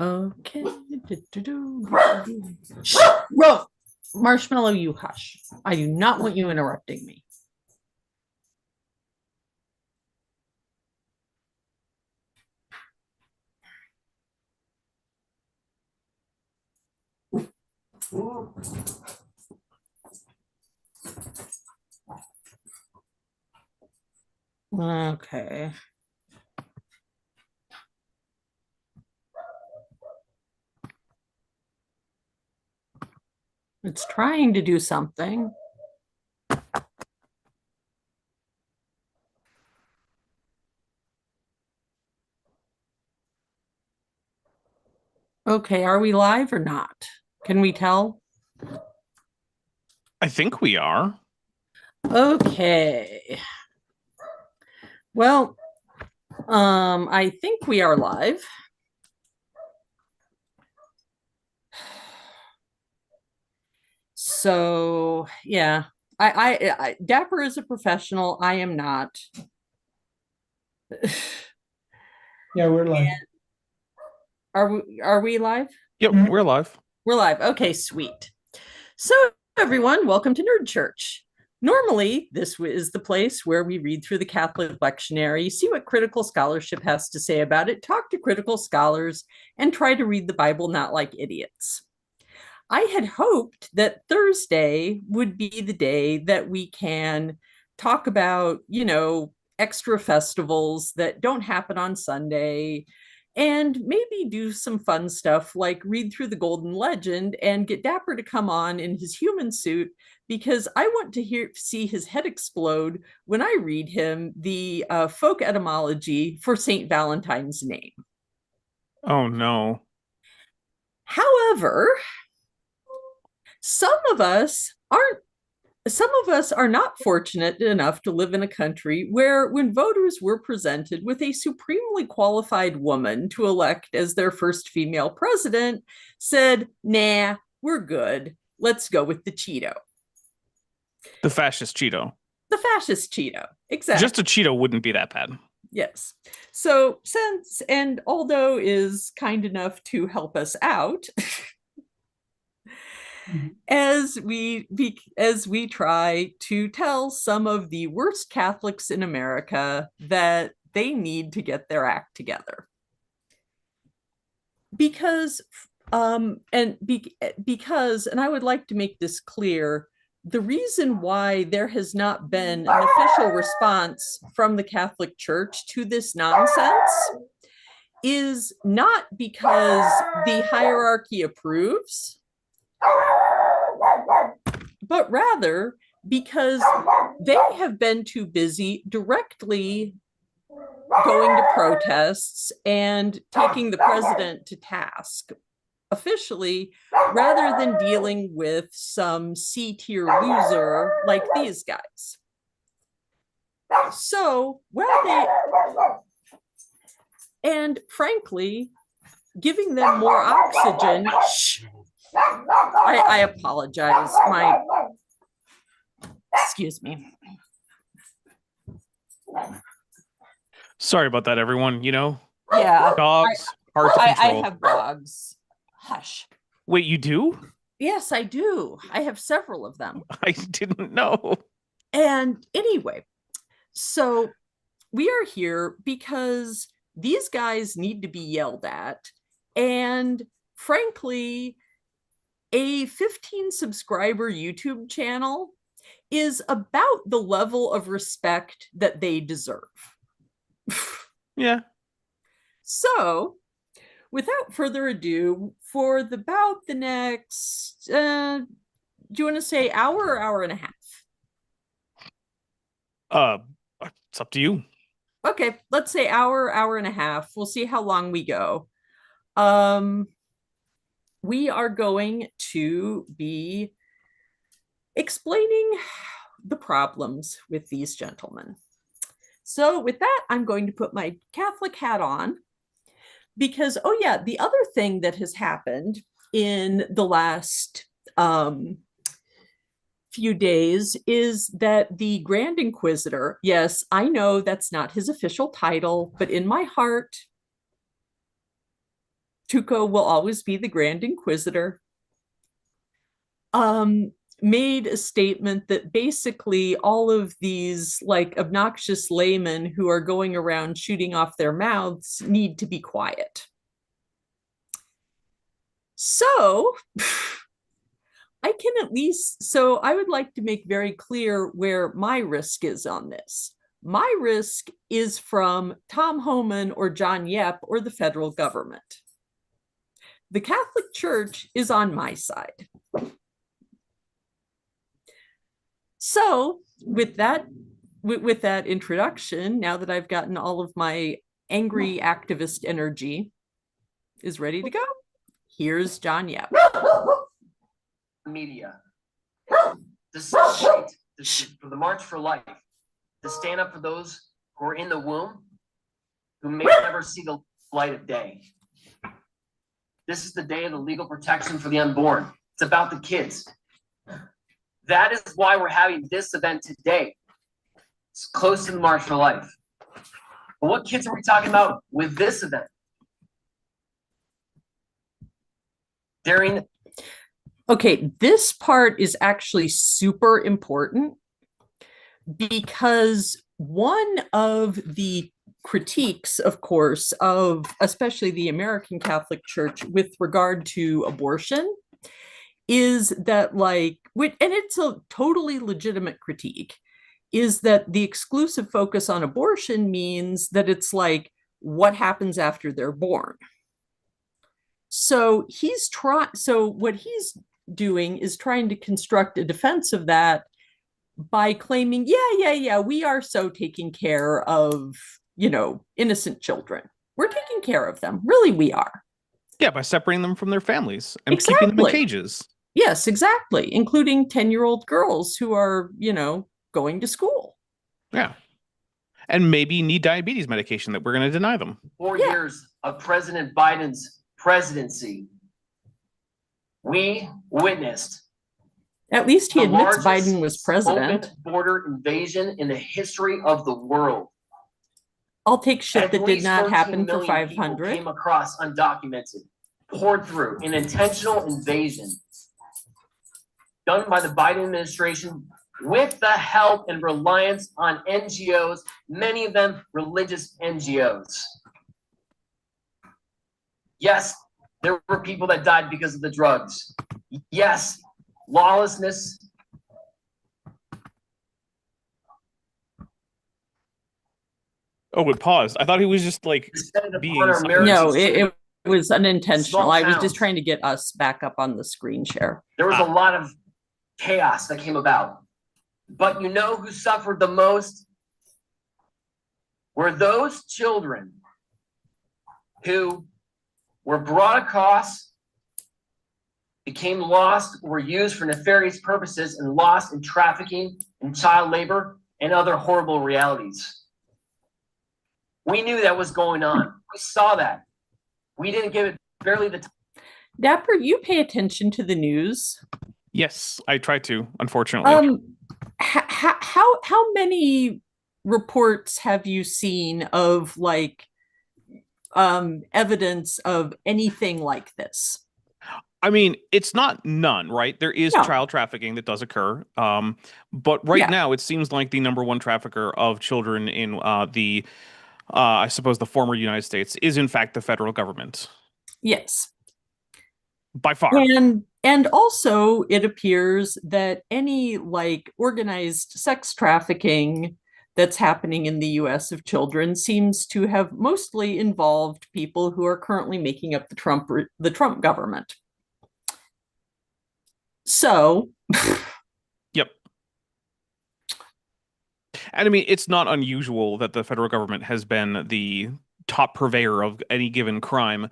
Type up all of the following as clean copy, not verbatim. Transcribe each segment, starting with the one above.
Okay. Shh, Ro, Marshmallow, you hush. I do not want you interrupting me. Okay. It's trying to do something. Okay, are we live or not? Can we tell? I think we are. Okay. Well, I think we are live. So yeah, I Dapper is a professional. I am not. Yeah, we're live. Are we live? Yep, we're live. We're live. Okay, sweet. So everyone, welcome to Nerd Church. Normally, this is the place where we read through the Catholic lectionary, see what critical scholarship has to say about it, talk to critical scholars, and try to read the Bible not like idiots. I had hoped that Thursday would be the day that we can talk about, extra festivals that don't happen on Sunday and maybe do some fun stuff like read through the Golden Legend and get Dapper to come on in his human suit because I want to see his head explode when I read him the folk etymology for St. Valentine's name. Oh, no. However, some of us are not fortunate enough to live in a country where, when voters were presented with a supremely qualified woman to elect as their first female president, said, nah, we're good. Let's go with the Cheeto. The fascist Cheeto. The fascist Cheeto. Exactly. Just a Cheeto wouldn't be that bad. Yes. So and Aldo is kind enough to help us out as we try to tell some of the worst Catholics in America that they need to get their act together. Because and I would like to make this clear, the reason why there has not been an official response from the Catholic Church to this nonsense is not because the hierarchy approves, but rather because they have been too busy directly going to protests and taking the president to task officially, rather than dealing with some C-tier loser like these guys. So, and frankly, giving them more oxygen. I apologize. Excuse me. Sorry about that, everyone. Yeah. Dogs, hard to control. I have dogs. Hush. Wait, you do? Yes, I do. I have several of them. I didn't know. And anyway, so we are here because these guys need to be yelled at. And frankly, a 15 subscriber YouTube channel is about the level of respect that they deserve. Yeah. So, without further ado, for about the next, do you want to say hour or hour and a half? It's up to you. Okay, let's say hour and a half. We'll see how long we go. We are going to be explaining the problems with these gentlemen. So with that, I'm going to put my Catholic hat on because, oh yeah, the other thing that has happened in the last few days is that the Grand Inquisitor, yes, I know that's not his official title, but in my heart, Tuco will always be the Grand Inquisitor, made a statement that basically all of these like obnoxious laymen who are going around shooting off their mouths need to be quiet. So I can at least, so I would like to make very clear where my risk is on this. My risk is from Tom Homan or John Yep or the federal government. The Catholic Church is on my side. So with that introduction, now that I've gotten all of my angry activist energy is ready to go, here's John Yep. Media to celebrate for the March for Life, to stand up for those who are in the womb, who may never see the light of day. This is the day of the legal protection for the unborn. It's about the kids. That is why we're having this event today. It's close to the March for Life. But what kids are we talking about with this event? Okay, this part is actually super important because one of the critiques, of course, of especially the American Catholic Church with regard to abortion is that, like, and it's a totally legitimate critique, is that the exclusive focus on abortion means that it's like what happens after they're born. So what he's doing is trying to construct a defense of that by claiming, yeah, we are so taking care of, innocent children. We're taking care of them. Really, we are. Yeah, by separating them from their families and keeping them in cages. Yes, exactly. Including 10-year-old girls who are, going to school. Yeah. And maybe need diabetes medication that we're going to deny them. 4 years of President Biden's presidency, we witnessed, at least he admits Biden was president, open border invasion in the history of the world. I'll take shit that did not happen for 500. Came across undocumented, poured through an intentional invasion done by the Biden administration with the help and reliance on NGOs, many of them religious NGOs. Yes, there were people that died because of the drugs. Yes, lawlessness. Oh, it paused. I thought he was just like being. No, it was unintentional. I was just trying to get us back up on the screen share. There was a lot of chaos that came about. But you know who suffered the most? Were those children who were brought across, became lost, were used for nefarious purposes, and lost in trafficking and child labor and other horrible realities. We knew that was going on. We saw that. We didn't give it barely the time. Dapper, you pay attention to the news? Yes, I try to, unfortunately. How many reports have you seen of like evidence of anything like this? I mean, it's not none, right? There is child trafficking that does occur. But right now, it seems like the number one trafficker of children in I suppose the former United States is in fact the federal government. Yes. By far. And And also, it appears that any like organized sex trafficking that's happening in the US of children seems to have mostly involved people who are currently making up the Trump government. So, yep. And I mean, it's not unusual that the federal government has been the top purveyor of any given crime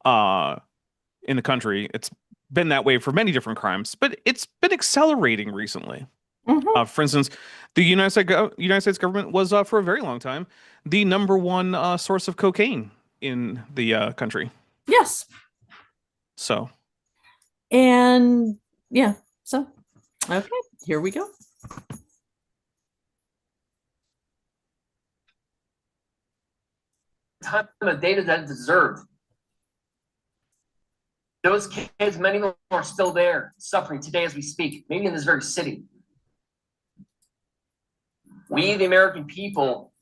in the country. It's been that way for many different crimes, but it's been accelerating recently. For instance, the United States government was for a very long time the #1 source of cocaine in the country. Yes. So. And yeah, so okay, here we go. Time of data that deserved. Those kids, many of them are still there, suffering today as we speak, maybe in this very city. We, the American people,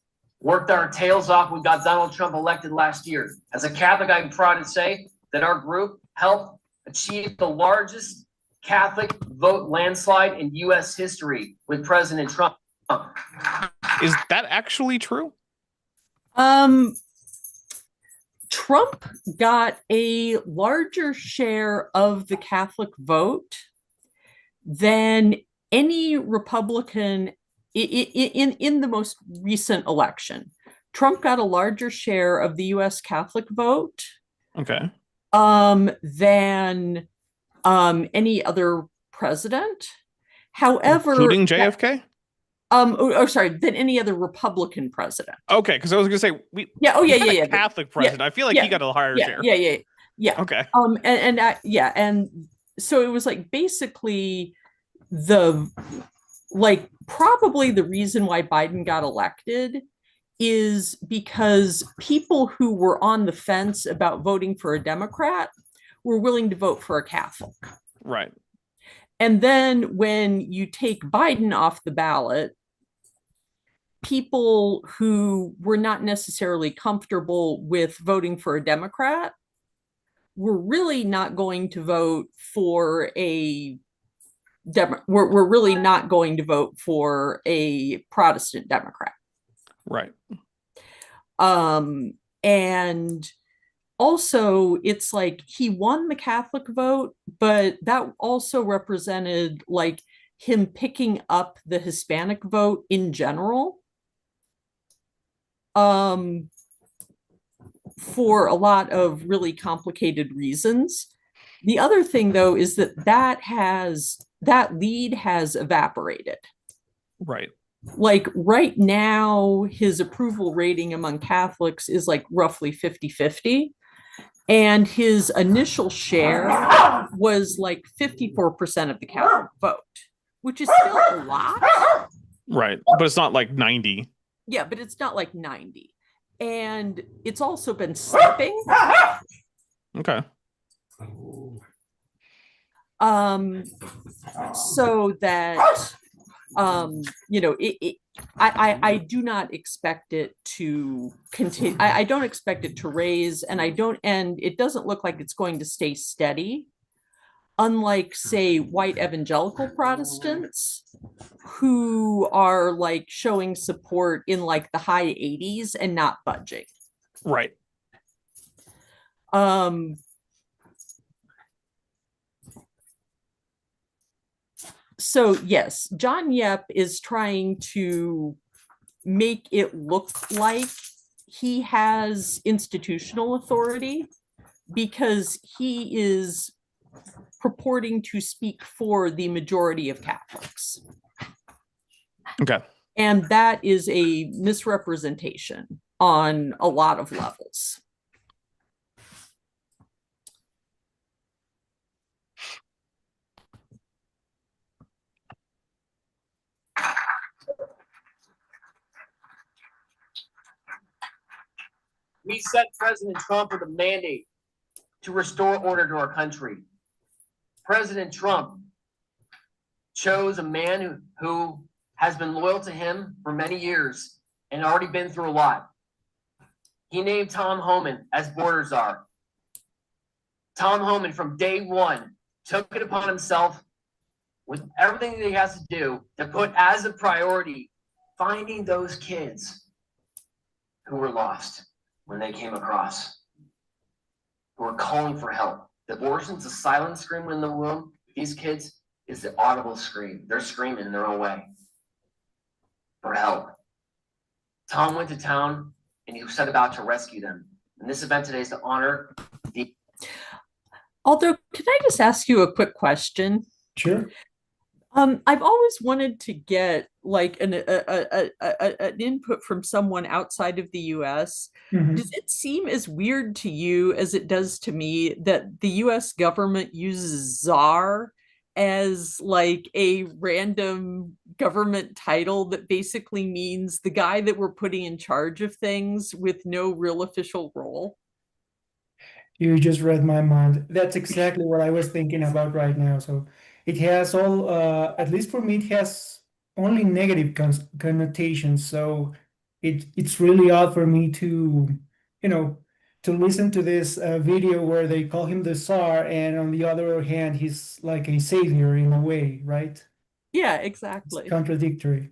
worked our tails off. We got Donald Trump elected last year. As a Catholic, I'm proud to say that our group helped achieve the largest Catholic vote landslide in U.S. history with President Trump. Is that actually true? Trump got a larger share of the Catholic vote than any Republican in the most recent election. Trump got a larger share of the U.S. Catholic vote. Okay. Than any other president. However, including JFK. Sorry, than any other Republican president. Okay, because I was going to say we Catholic president. I feel like he got a higher share. Yeah. Okay. And so it was like basically probably the reason why Biden got elected is because people who were on the fence about voting for a Democrat were willing to vote for a Catholic. Right. And then when you take Biden off the ballot, people who were not necessarily comfortable with voting for a Democrat were really not going to vote for we're really not going to vote for a Protestant Democrat. Right. And also it's like he won the Catholic vote, but that also represented like him picking up the Hispanic vote in general. For a lot of really complicated reasons. The other thing though is that lead has evaporated. Right. Like right now, his approval rating among Catholics is like roughly 50-50. And his initial share was like 54% of the Catholic vote, which is still a lot. Right. But it's not like 90. Yeah, but it's not like 90. And it's also been slipping. Okay. So that I do not expect it to continue. I don't expect it to raise, and it doesn't look like it's going to stay steady. Unlike, say, white evangelical Protestants who are like showing support in like the high 80s and not budging. Right. So yes, John Yep is trying to make it look like he has institutional authority because he is purporting to speak for the majority of Catholics. Okay. And that is a misrepresentation on a lot of levels. We set President Trump with a mandate to restore order to our country. President Trump chose a man who has been loyal to him for many years and already been through a lot. He named Tom Homan as border czar. Tom Homan, from day one, took it upon himself with everything that he has to do to put as a priority finding those kids who were lost when they came across, who were calling for help. The abortion's a silent scream in the womb. These kids is the audible scream. They're screaming in their own way for help. Tom went to town and he set about to rescue them. And this event today is to honor the. Although, can I just ask you a quick question? Sure. I've always wanted to get like an input from someone outside of the US. Mhm. Does it seem as weird to you as it does to me that the US government uses czar as like a random government title that basically means the guy that we're putting in charge of things with no real official role? You just read my mind. That's exactly what I was thinking about right now. So it has all, at least for me, it has only negative connotations. So it's really odd for me to, to listen to this video where they call him the Tsar, and on the other hand, he's like a savior in a way, right? Yeah, It's exactly. contradictory.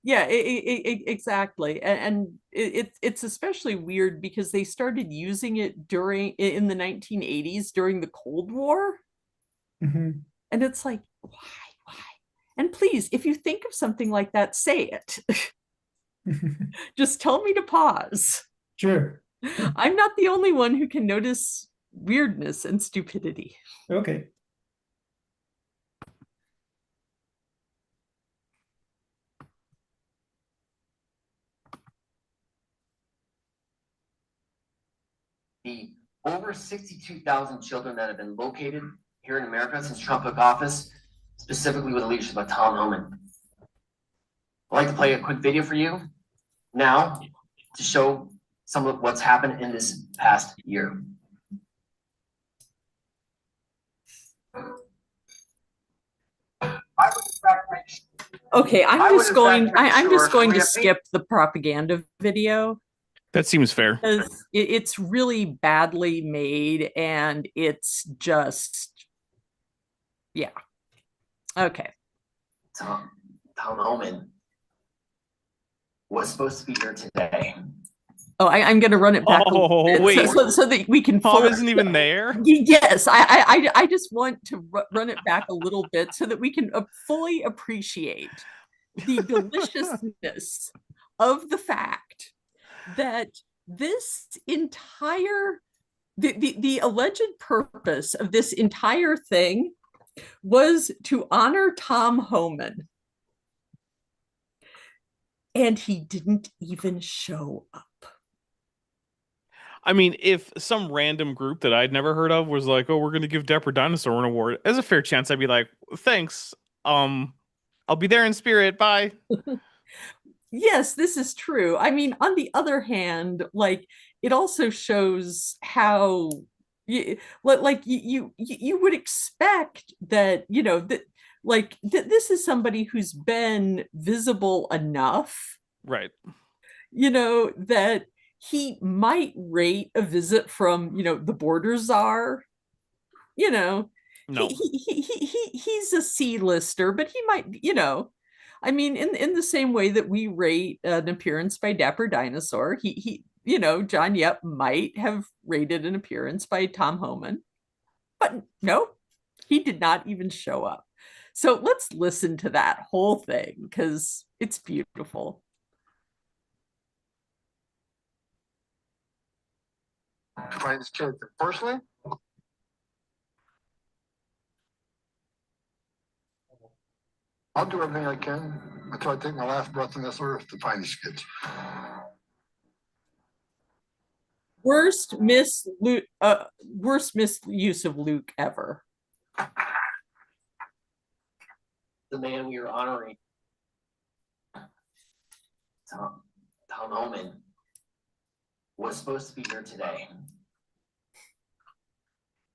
Yeah, exactly. And it's especially weird because they started using it in the 1980s during the Cold War. Mhm. And it's like, why? And please, if you think of something like that, say it. Just tell me to pause. Sure. I'm not the only one who can notice weirdness and stupidity. Okay. The over 62,000 children that have been located here in America since Trump took office, specifically with the leadership of Tom Homan. I'd like to play a quick video for you now to show some of what's happened in this past year. Okay, I'm I would just in going. fact make I'm just sure going to we have- skip the propaganda video That seems fair. because it's really badly made and it's just, yeah. Okay. Tom Homan was supposed to be here today. Oh, I'm going to run it back a little Oh, bit wait. so that we can Tom fully. isn't even there. Yes, I just want to run it back a little bit so that we can fully appreciate the deliciousness of the fact that this entire the alleged purpose of this entire thing was to honor Tom Homan. And he didn't even show up. I mean, if some random group that I'd never heard of was like, "Oh, we're going to give Dapper Dinosaur an award," there's a fair chance I'd be like, "Thanks. I'll be there in spirit. Bye." Yes, this is true. I mean, on the other hand, like it also shows how you would expect that, that this is somebody who's been visible enough, Right. That he might rate a visit from, the border czar. No. He's a C-lister, but he might, I mean, in the same way that we rate an appearance by Dapper Dinosaur, he John Yep might have rated an appearance by Tom Homan, but no, he did not even show up. So let's listen to that whole thing because it's beautiful. To find this character personally. I'll do everything I can until I take my last breath on this earth to find these kids. Worst misuse of Luke ever. The man we are honoring, Tom Homan, was supposed to be here today.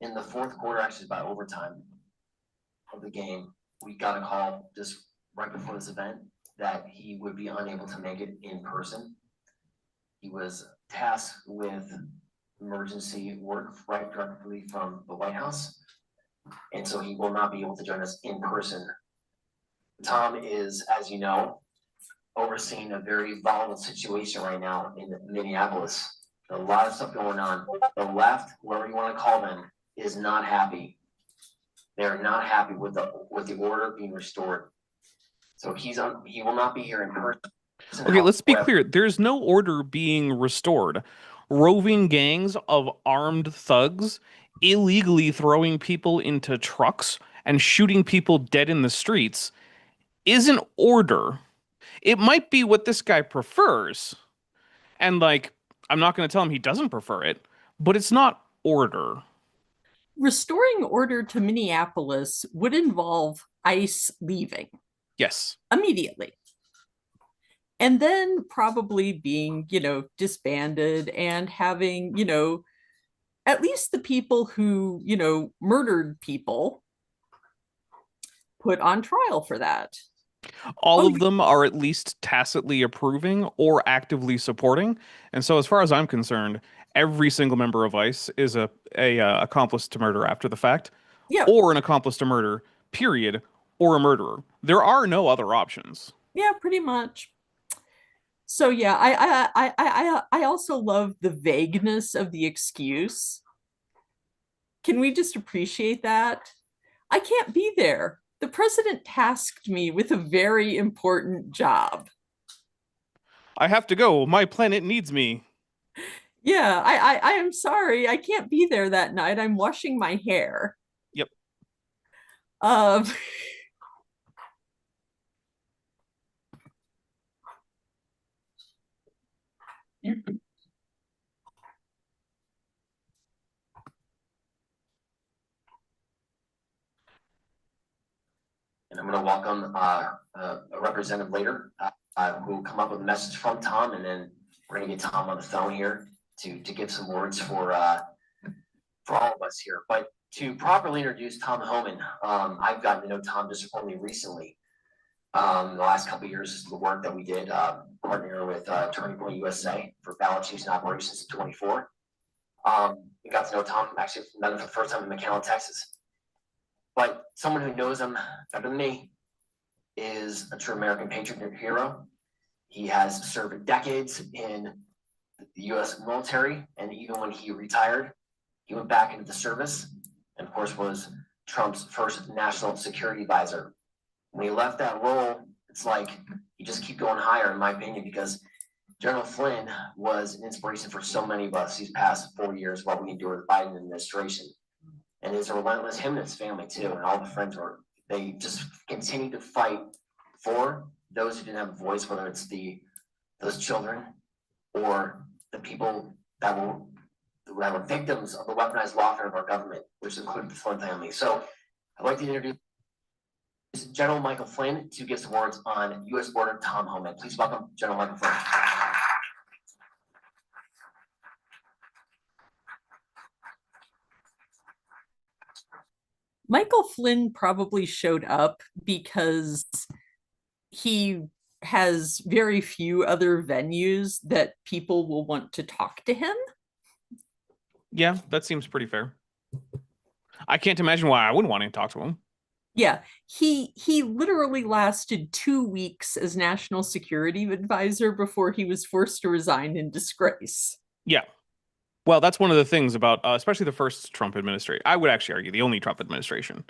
In the fourth quarter, actually by overtime of the game, we got a call just right before this event that he would be unable to make it in person. He was tasked with emergency work right directly from the White House. and so he will not be able to join us in person. Tom is, as you know, overseeing a very volatile situation right now in Minneapolis. A lot of stuff going on. The left, whatever you want to call them, is not happy. They're not happy with the order being restored. So he will not be here in person. Okay, let's be clear. There's no order being restored. Roving gangs of armed thugs illegally throwing people into trucks and shooting people dead in the streets isn't order. It might be what this guy prefers. And like, I'm not going to tell him he doesn't prefer it, but it's not order. Restoring order to Minneapolis would involve ICE leaving. Yes. Immediately. And then probably being, disbanded and having, at least the people who, murdered people put on trial for that. All of them are at least tacitly approving or actively supporting. And so as far as I'm concerned, every single member of ICE is a accomplice to murder after the fact, or an accomplice to murder, period, or a murderer. There are no other options. Yeah, pretty much. So yeah, I also love the vagueness of the excuse. Can we just appreciate that? I can't be there. The president tasked me with a very important job. I have to go. My planet needs me. Yeah, I am sorry. I can't be there that night. I'm washing my hair. Yep. And I'm going to welcome a representative later who will come up with a message from Tom, and then we're going to get Tom on the phone here to give some words for all of us here. But to properly introduce Tom Homan, I've gotten to know Tom just only recently. The last couple of years, the work that we did, partnering with Turning Point USA for balance use and operations in 24. We got to know Tom actually for the first time in McAllen, Texas. But someone who knows him better than me is a true American patriot and hero. He has served decades in the U.S. military, and even when he retired, he went back into the service, and of course was Trump's first national security advisor. When he left that role, it's like you just keep going higher, in my opinion, because General Flynn was an inspiration for so many of us these past 4 years while we endured the Biden administration. And it's a relentless, him and his family too, and all the friends they just continue to fight for those who didn't have a voice, whether it's those children or the people that were victims of the weaponized warfare of our government, which included the Flynn family. So I'd like to introduce General Michael Flynn to give some words on U.S. Border Tom Homan. Please welcome General Michael Flynn. Michael Flynn probably showed up because he has very few other venues that people will want to talk to him. Yeah, that seems pretty fair. I can't imagine why I wouldn't want to talk to him. Yeah, he literally lasted 2 weeks as national security advisor before he was forced to resign in disgrace. Yeah. Well, that's one of the things about, especially the first Trump administration. I would actually argue the only Trump administration,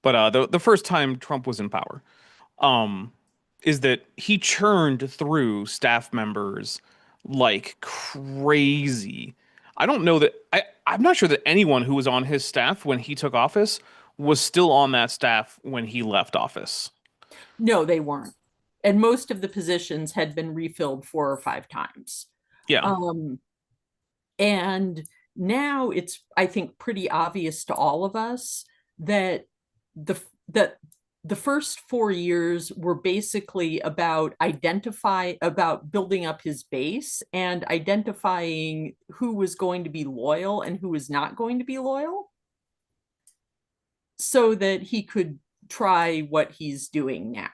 but the first time Trump was in power, is that he churned through staff members like crazy. I don't know that I'm not sure that anyone who was on his staff when he took office was still on that staff when he left office. No, they weren't. And most of the positions had been refilled 4 or 5 times. Yeah. And now it's, I think, pretty obvious to all of us that the first 4 years were basically about building up his base and identifying who was going to be loyal and who was not going to be loyal, so that he could try what he's doing now.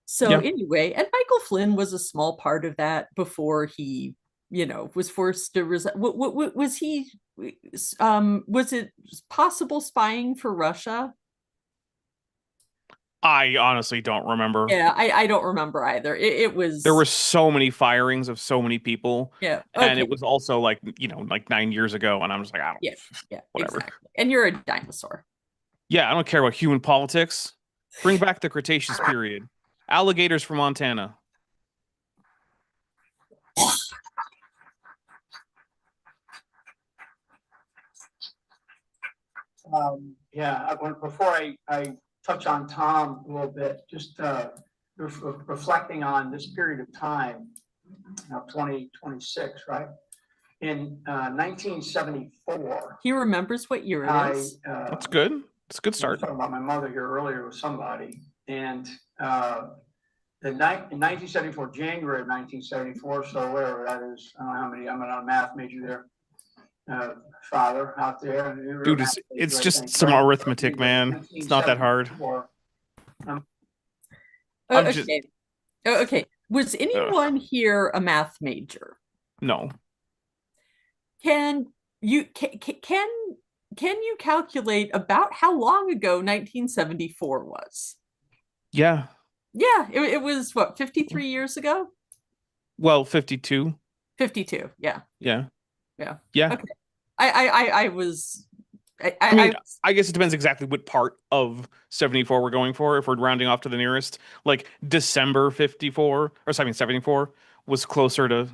So anyway, and Michael Flynn was a small part of that before he, was forced to resign. Was was it possible spying for Russia? I honestly don't remember. Yeah, I don't remember either. It was There were so many firings of so many people. yeah, And okay. it was also like, like 9 years ago. And I'm just like, I don't, Yeah, whatever. exactly. And you're a dinosaur. Yeah, I don't care about human politics. Bring back the Cretaceous period. Alligators from Montana. Before I touch on Tom a little bit, just reflecting on this period of time, 2026, right? In 1974, He remembers what year it is. That's good. It's a good I was start. talking about my mother here earlier with somebody, and in 1974, January of 1974, so whatever that is, I don't know how many, I'm not a math major there. Father out there. Dude, it's just some arithmetic, man. It's not that hard. I'm just- Okay. Okay. Was anyone here a math major? No. Can you calculate about how long ago 1974 was? Yeah. Yeah, it was what, 53 years ago? Well, 52. 52. Yeah. Yeah. Yeah. Yeah. Okay. I was I mean, I guess it depends exactly what part of 74 we're going for. If we're rounding off to the nearest, like December 54, or sorry, 74 was closer to,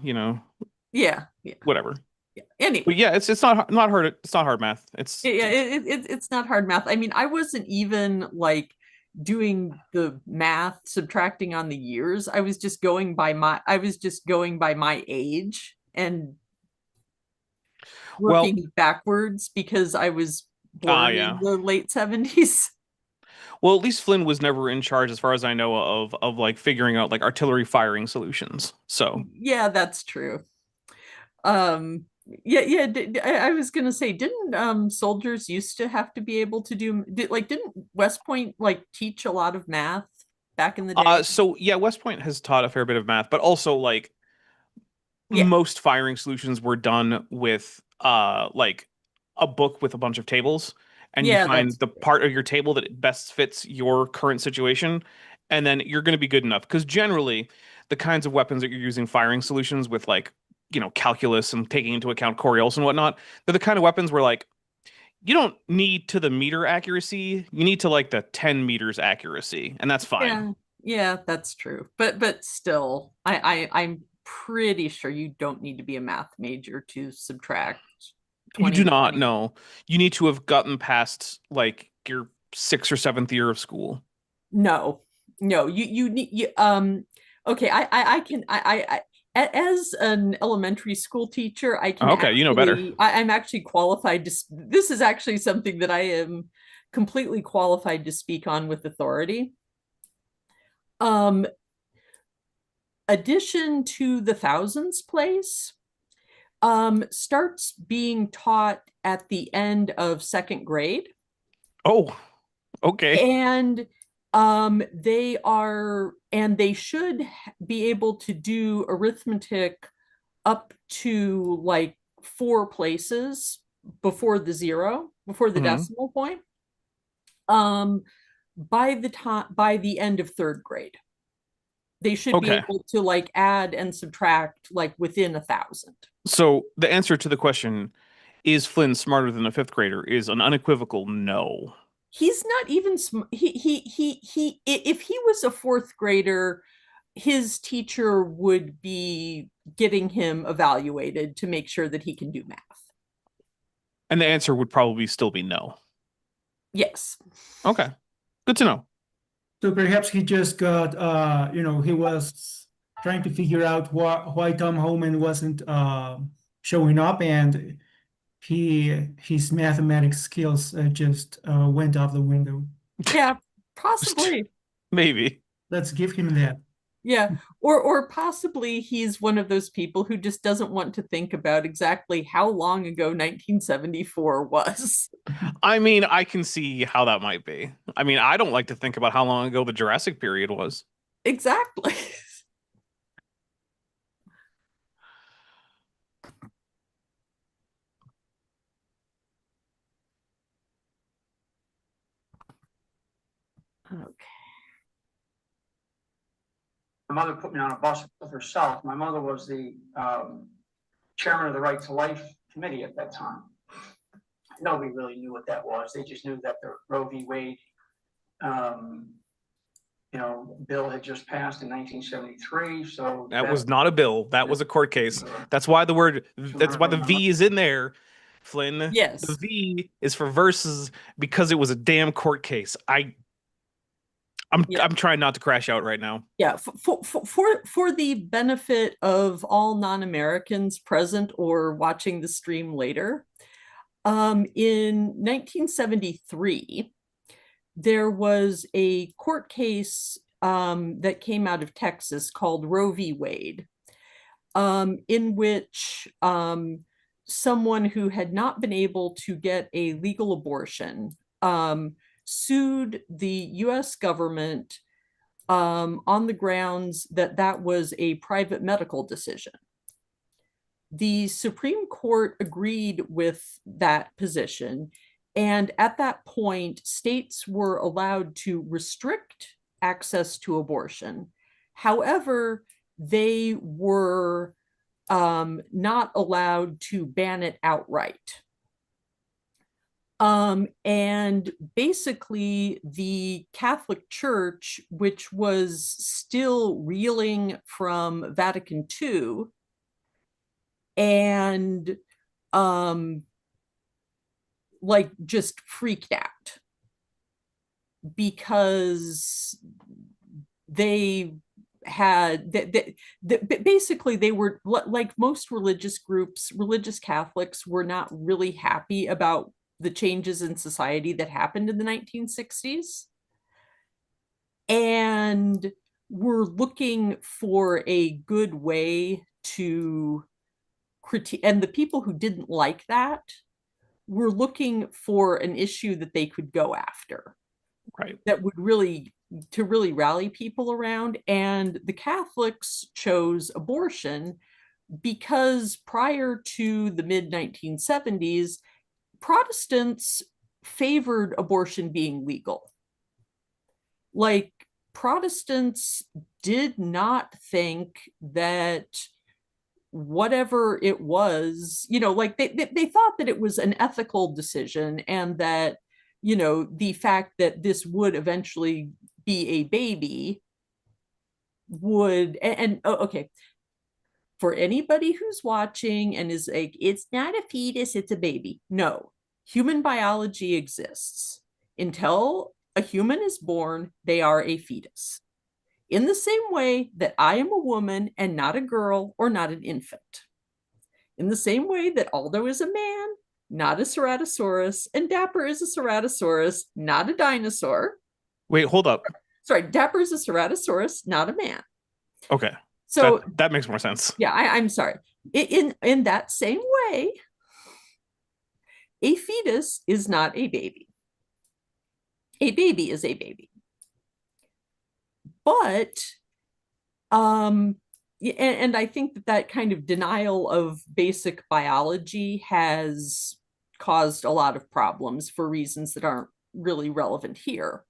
yeah. whatever. Yeah. Anyway. But yeah, it's not hard. It's not hard math. It's it's not hard math. I mean, I wasn't even like doing the math, subtracting on the years. I was just going by my age and working backwards because I was born in the late 70s. Well, at least Flynn was never in charge, as far as I know, of like figuring out like artillery firing solutions. So yeah, that's true. Yeah. I was gonna say, didn't soldiers used to have to be able to didn't West Point like teach a lot of math back in the day? So yeah, West Point has taught a fair bit of math, but also like most firing solutions were done with like a book with a bunch of tables, and you find the part of your table that best fits your current situation, and then you're going to be good enough. Because generally, the kinds of weapons that you're using firing solutions with, like, calculus and taking into account Coriolis and whatnot, they're the kind of weapons where like you don't need to the meter accuracy, you need to like the 10 meters accuracy, and that's fine. Yeah, that's true. But still, I'm pretty sure you don't need to be a math major to subtract 20. You do not know. You need to have gotten past like your 6th or 7th year of school. No, you need okay, I can as an elementary school teacher, I can okay, you know better. I'm actually qualified to this is actually something that I am completely qualified to speak on with authority. Addition to the thousands place starts being taught at the end of 2nd grade. Oh, okay. And they should be able to do arithmetic up to like 4 places before the decimal point. By the end of 3rd grade. They should be able to like add and subtract like within 1,000. So the answer to the question, is Flynn smarter than a 5th grader, is an unequivocal no. He's not even he if he was a 4th grader, his teacher would be getting him evaluated to make sure that he can do math. And the answer would probably still be no. Yes. Okay. Good to know. So perhaps he just got, he was trying to figure out why Tom Homan wasn't showing up, and his mathematics skills just went out the window. Yeah, possibly. Maybe. Let's give him that. Yeah, or possibly he's one of those people who just doesn't want to think about exactly how long ago 1974 was. I mean, I can see how that might be. I mean, I don't like to think about how long ago the Jurassic period was. Exactly. Okay. My mother put me on a bus with herself. My mother was the chairman of the Right to Life Committee at that time. Nobody really knew what that was. They just knew that the Roe v. Wade, bill had just passed in 1973. So that was not a bill. That was a court case. That's why the V is in there, Flynn. Yes. The V is for versus because it was a damn court case. I'm trying not to crash out right now. Yeah, for the benefit of all non-Americans present or watching the stream later, in 1973, there was a court case that came out of Texas called Roe v. Wade, in which someone who had not been able to get a legal abortion sued the US government on the grounds that that was a private medical decision. The Supreme Court agreed with that position, and at that point, states were allowed to restrict access to abortion. However, they were not allowed to ban it outright. And basically the Catholic Church, which was still reeling from Vatican II, and like just freaked out because they had basically they were like most religious groups, religious Catholics were not really happy about the changes in society that happened in the 1960s, and we're looking for a good way to critique, and the people who didn't like that were looking for an issue that they could go after, right, that would really rally people around. And the Catholics chose abortion because prior to the mid 1970s, Protestants favored abortion being legal. Like, Protestants did not think that whatever it was, like they thought that it was an ethical decision, and that, the fact that this would eventually be a baby would, okay, for anybody who's watching and is like, it's not a fetus, it's a baby. No, human biology exists. Until a human is born, they are a fetus. In the same way that I am a woman and not a girl or not an infant. In the same way that Aldo is a man, not a Ceratosaurus, and Dapper is a Ceratosaurus, not a dinosaur. Wait, hold up. Sorry, Dapper is a Ceratosaurus, not a man. Okay. So that makes more sense. Yeah, I'm sorry. In that same way, a fetus is not a baby. A baby is a baby. But, and I think that kind of denial of basic biology has caused a lot of problems for reasons that aren't really relevant here.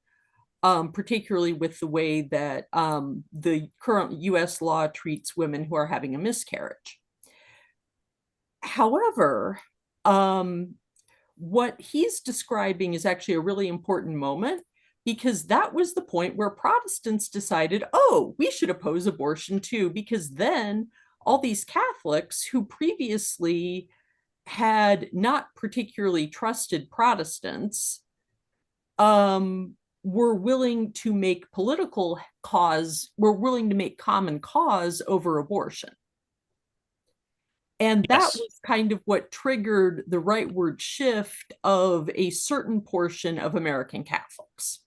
Particularly with the way that the current US law treats women who are having a miscarriage. However, what he's describing is actually a really important moment, because that was the point where Protestants decided, oh, we should oppose abortion too, because then all these Catholics who previously had not particularly trusted Protestants were willing to make common cause over abortion. And that was kind of what triggered the rightward shift of a certain portion of American Catholics.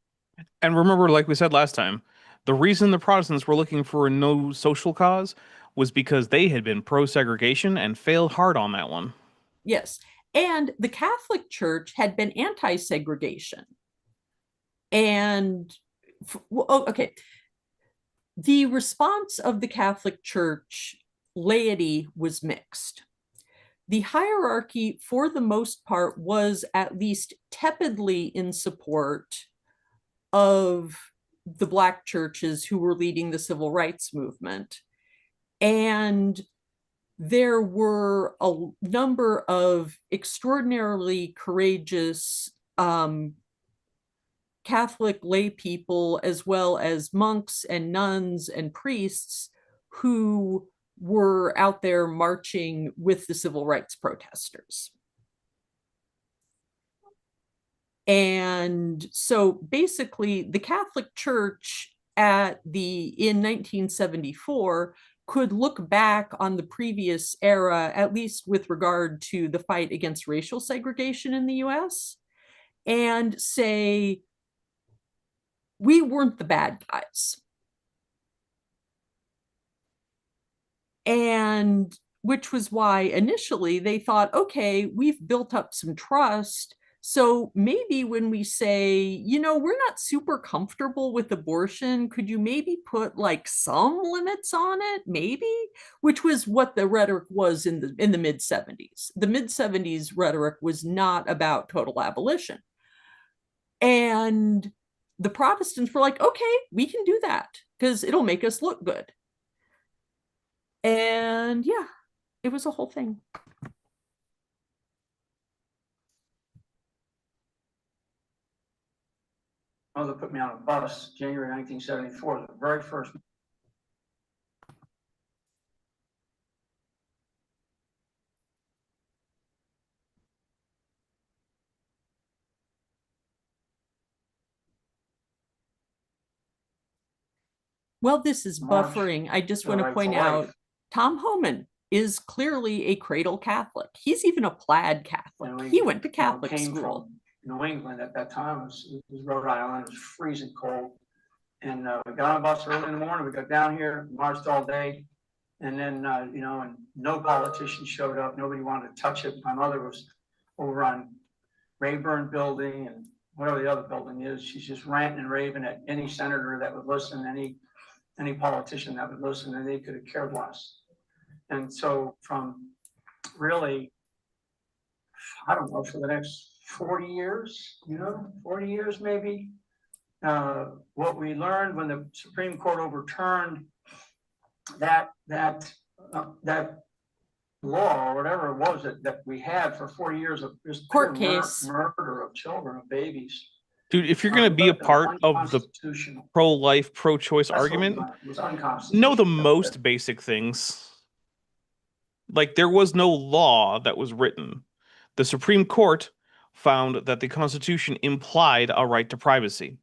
And remember, like we said last time, the reason the Protestants were looking for a no social cause was because they had been pro-segregation and failed hard on that one. Yes. And the Catholic Church had been anti-segregation. And, okay, the response of the Catholic Church laity was mixed. The hierarchy, for the most part, was at least tepidly in support of the Black churches who were leading the civil rights movement. And there were a number of extraordinarily courageous Catholic lay people, as well as monks and nuns and priests, who were out there marching with the civil rights protesters. And so basically the Catholic Church in 1974 could look back on the previous era, at least with regard to the fight against racial segregation in the US, and say, we weren't the bad guys. And which was why initially they thought, okay, we've built up some trust. So maybe when we say, you know, we're not super comfortable with abortion, could you maybe put like some limits on it? Maybe, which was what the rhetoric was in the mid 70s. The mid 70s rhetoric was not about total abolition. And the Protestants were like, okay, we can do that because it'll make us look good. And yeah, it was a whole thing. Mother put me on a bus, January 1974, the very first. Well, this is buffering. I just want to point out, Tom Homan is clearly a cradle Catholic. He's even a plaid Catholic. He went to Catholic school. New England at that time, it was Rhode Island, it was freezing cold. And we got on a bus early in the morning, we got down here, marched all day. And then, you know, and no politician showed up, nobody wanted to touch it. My mother was over on Rayburn Building and whatever the other building is. She's just ranting and raving at any senator that would listen, any politician that would listen, and they could have cared less. And so from really, I don't know, for the next 40 years, you know, 40 years maybe, what we learned when the Supreme Court overturned that law or whatever it was that we had for 40 years of this court case murder of children, of babies. Dude, if you're going to be a part of the pro-life, pro-choice argument, know the most basic things. Like, there was no law that was written. The Supreme Court found that the Constitution implied a right to privacy.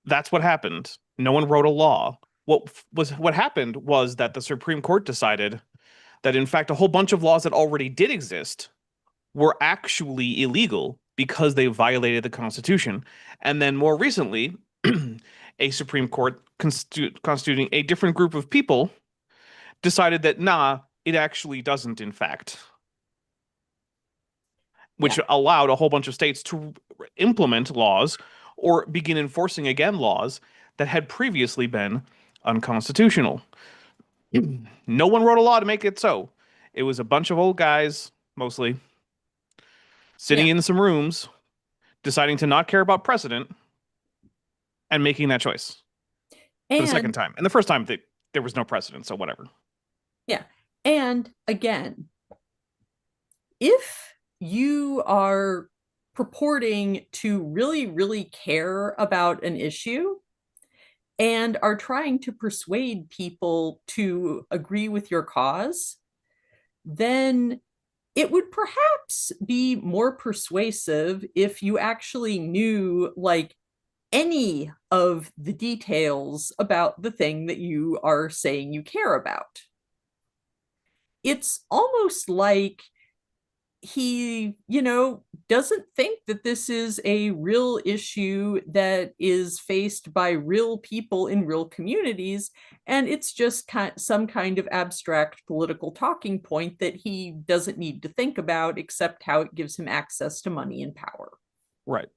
That's what happened. No one wrote a law. What happened was that the Supreme Court decided that, in fact, a whole bunch of laws that already did exist were actually illegal because they violated the Constitution. And then more recently, a Supreme Court constituting a different group of people decided that, nah, it actually doesn't, in fact. Which allowed a whole bunch of states to implement laws or begin enforcing again laws that had previously been unconstitutional. No one wrote a law to make it so. It was a bunch of old guys, mostly, sitting in some rooms, deciding to not care about precedent and making that choice for the second time. And the first time, there was no precedent, so whatever. Yeah. And again, if you are purporting to really, really care about an issue and are trying to persuade people to agree with your cause, then it would perhaps be more persuasive if you actually knew like any of the details about the thing that you are saying you care about. It's almost like he, you know, doesn't think that this is a real issue that is faced by real people in real communities, and it's just some kind of abstract political talking point that he doesn't need to think about, except how it gives him access to money and power. Right.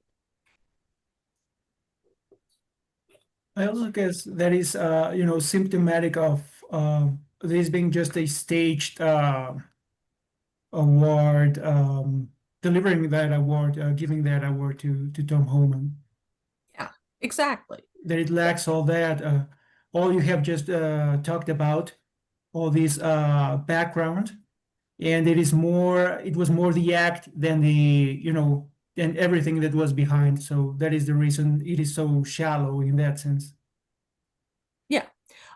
I also guess that is, you know, symptomatic of this being just a staged award delivering that award, giving that award to Tom Homan. Yeah, exactly. That it lacks all that, all you have just talked about, all this background, and it was more the act than than everything that was behind. So that is the reason it is so shallow in that sense. Yeah.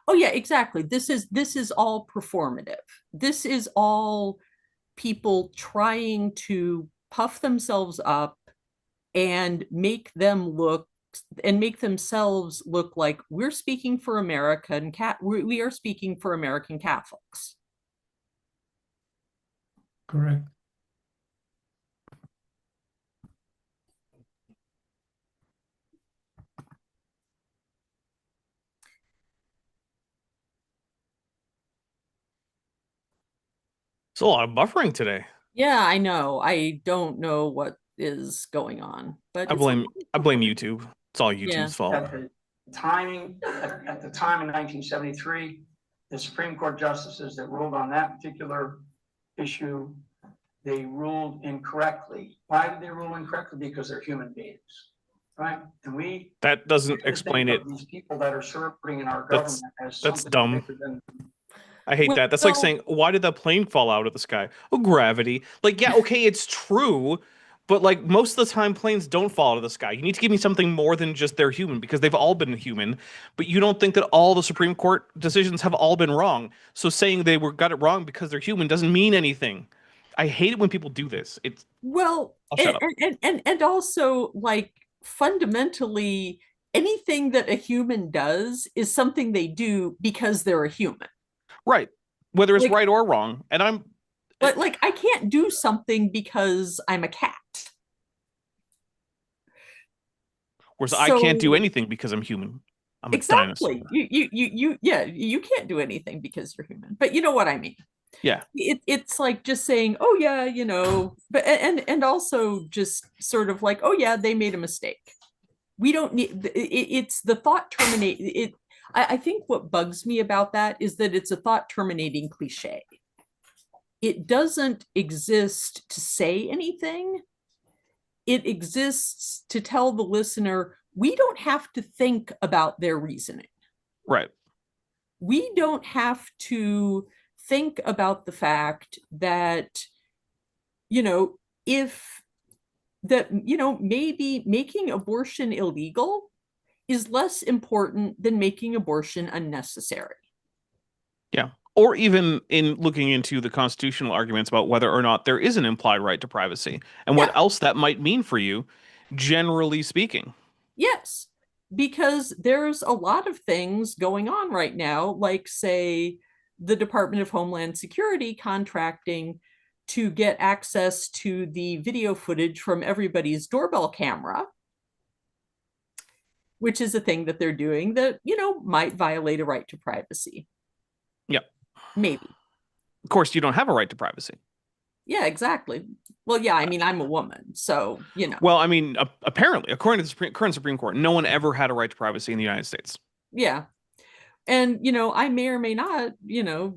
Oh yeah, exactly. This is all performative. This is all people trying to puff themselves up and make themselves look like we're speaking for we are speaking for American Catholics. Correct. It's a lot of buffering today. Yeah, I know. I don't know what is going on, but I blame YouTube. It's all YouTube's fault. At the timing, at the time in 1973, the Supreme Court justices that ruled on that particular issue, they ruled incorrectly. Why did they rule incorrectly? Because they're human beings, right? And that doesn't explain it. These people that are serving in our That's- government as that's something dumb. bigger than I hate that. That's like saying, why did that plane fall out of the sky? Oh, gravity. Like, yeah, okay, it's true, but like most of the time planes don't fall out of the sky. You need to give me something more than just they're human, because they've all been human, but you don't think that all the Supreme Court decisions have all been wrong. So saying they got it wrong because they're human doesn't mean anything. I hate it when people do this. Well, I'll shut up. And also, like, fundamentally, anything that a human does is something they do because they're a human. Right. Whether it's Like- right or wrong. And But like, I can't do something because I'm a cat. whereas I can't do So- anything because I'm human. I'm a dinosaur. Exactly. You can't do anything because you're human. But you know what I mean. Yeah. It's like just saying, oh yeah, but and also just sort of like, oh yeah, they made a mistake. We don't need it's the thought terminate it. I think what bugs me about that is that it's a thought terminating cliche. It doesn't exist to say anything. It exists to tell the listener, we don't have to think about their reasoning. Right. We don't have to think about the fact that, maybe making abortion illegal is less important than making abortion unnecessary. Yeah. Or even in looking into the constitutional arguments about whether or not there is an implied right to privacy and what else that might mean for you, generally speaking. Yes, because there's a lot of things going on right now, like, say, the Department of Homeland Security contracting to get access to the video footage from everybody's doorbell camera, which is a thing that they're doing that, might violate a right to privacy. Yep. Maybe. Of course, you don't have a right to privacy. Yeah, exactly. Well, yeah, I mean, I'm a woman, so, Well, I mean, apparently, according to the current Supreme Court, no one ever had a right to privacy in the United States. Yeah. And, I may or may not,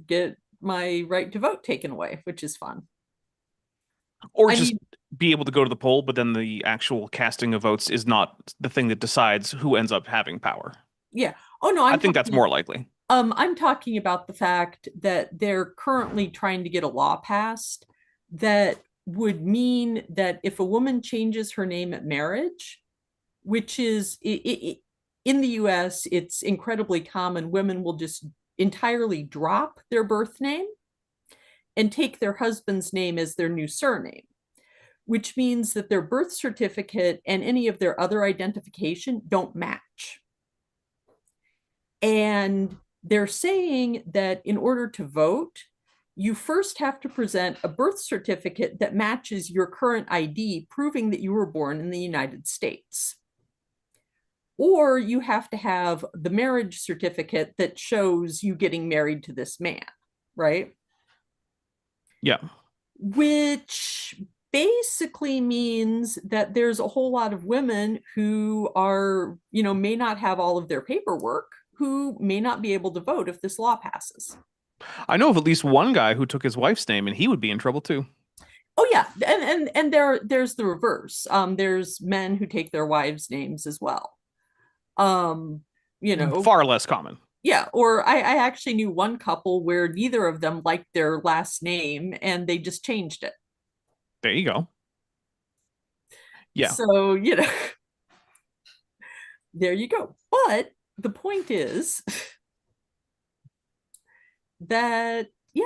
get my right to vote taken away, which is fun. Or just be able to go to the poll, but then the actual casting of votes is not the thing that decides who ends up having power. Yeah. Oh, no, I think that's more likely. I'm talking about the fact that they're currently trying to get a law passed that would mean that if a woman changes her name at marriage, which is in the US, it's incredibly common, women will just entirely drop their birth name and take their husband's name as their new surname, which means that their birth certificate and any of their other identification don't match. And they're saying that in order to vote, you first have to present a birth certificate that matches your current ID, proving that you were born in the United States. Or you have to have the marriage certificate that shows you getting married to this man, right? Yeah. Which basically means that there's a whole lot of women who are, may not have all of their paperwork, who may not be able to vote if this law passes. I know of at least one guy who took his wife's name, and he would be in trouble too. Oh yeah, and there's the reverse. There's men who take their wives' names as well. You know, Far less common. yeah. Or I actually knew one couple where neither of them liked their last name and they just changed it. There you go. Yeah. So, you know, there you go. But the point is that, yeah,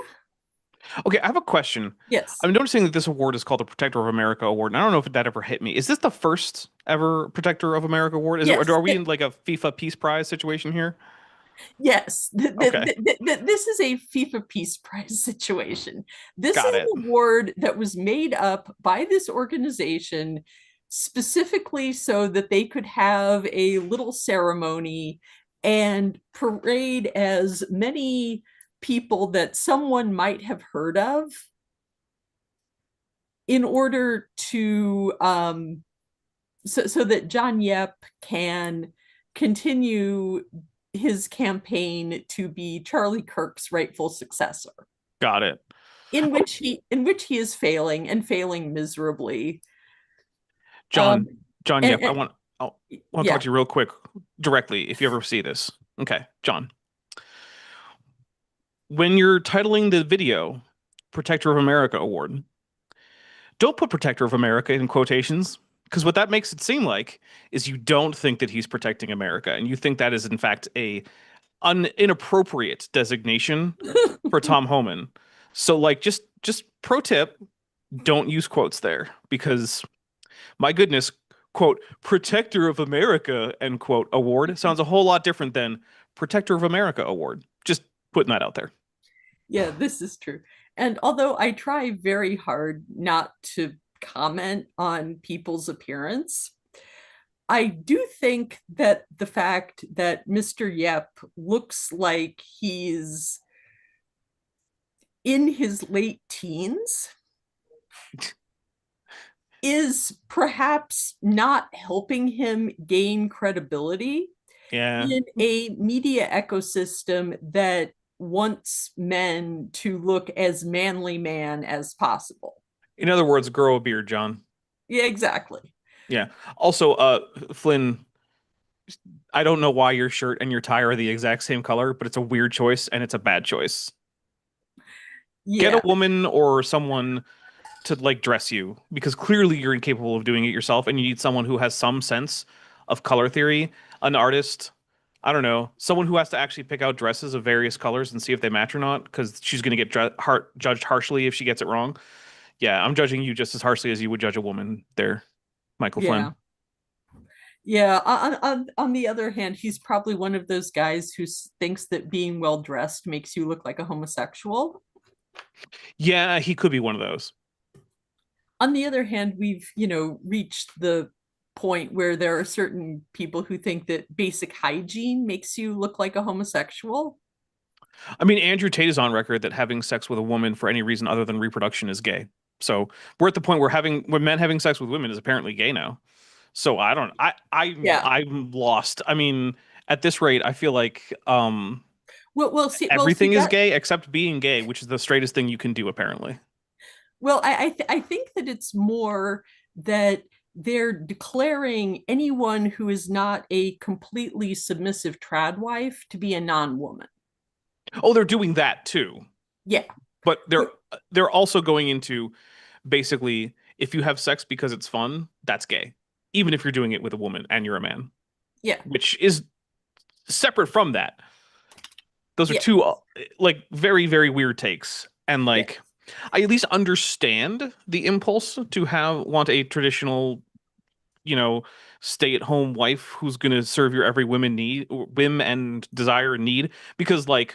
Okay, I have a question. yes, I'm noticing that this award is called the Protector of America Award, and I don't know if that ever hit me. Is this the first ever Protector of America Award? Is yes, it, are we in like a FIFA Peace Prize situation here? yes. Okay, This is a FIFA Peace Prize situation. This got is it. an award that was made up by this organization specifically so that they could have a little ceremony and parade as many people that someone might have heard of in order to so that John Yep can continue his campaign to be Charlie Kirk's rightful successor, Got it. in which he is failing and failing miserably. John, And, yep, I want to yeah, talk to you real quick directly if you ever see this. Okay, John. When you're titling the video Protector of America Award, don't put Protector of America in quotations, because what that makes it seem like is you don't think that he's protecting America, and you think that is in fact a inappropriate designation for Tom Homan. So like just pro tip, don't use quotes there, because my goodness, quote, Protector of America, end quote, award sounds a whole lot different than Protector of America Award. Just putting that out there. yeah, this is true. And although I try very hard not to comment on people's appearance, I do think that the fact that Mr. Yep looks like he's in his late teens is perhaps not helping him gain credibility Yeah. in a media ecosystem that wants men to look as manly man as possible. In other words, grow a beard, John. Yeah, exactly. Yeah. Also, Flynn, I don't know why your shirt and your tie are the exact same color, but it's a weird choice and it's a bad choice. Yeah. Get a woman or someone to like dress you, because clearly you're incapable of doing it yourself and you need someone who has some sense of color theory, an artist, I don't know, someone who has to actually pick out dresses of various colors and see if they match or not, because she's going to get judged harshly if she gets it wrong. Yeah, I'm judging you just as harshly as you would judge a woman there, Michael Flynn. Yeah. On the other hand, he's probably one of those guys who thinks that being well dressed makes you look like a homosexual. Yeah, he could be one of those. On the other hand, we've, reached the point where there are certain people who think that basic hygiene makes you look like a homosexual. I mean, Andrew Tate is on record that having sex with a woman for any reason other than reproduction is gay. So we're at the point where men having sex with women is apparently gay now. So I'm lost. I mean, at this rate, I feel like everything is gay except being gay, which is the straightest thing you can do, apparently. Well, I think that it's more that they're declaring anyone who is not a completely submissive trad wife to be a non-woman. Oh, they're doing that too. Yeah. But they're also going into basically, if you have sex because it's fun, that's gay. Even if you're doing it with a woman and you're a man. Yeah. Which is separate from that. Those are two like very, very weird takes. And like, I at least understand the impulse to want a traditional, stay-at-home wife who's going to serve your every whim and desire and need. Because like,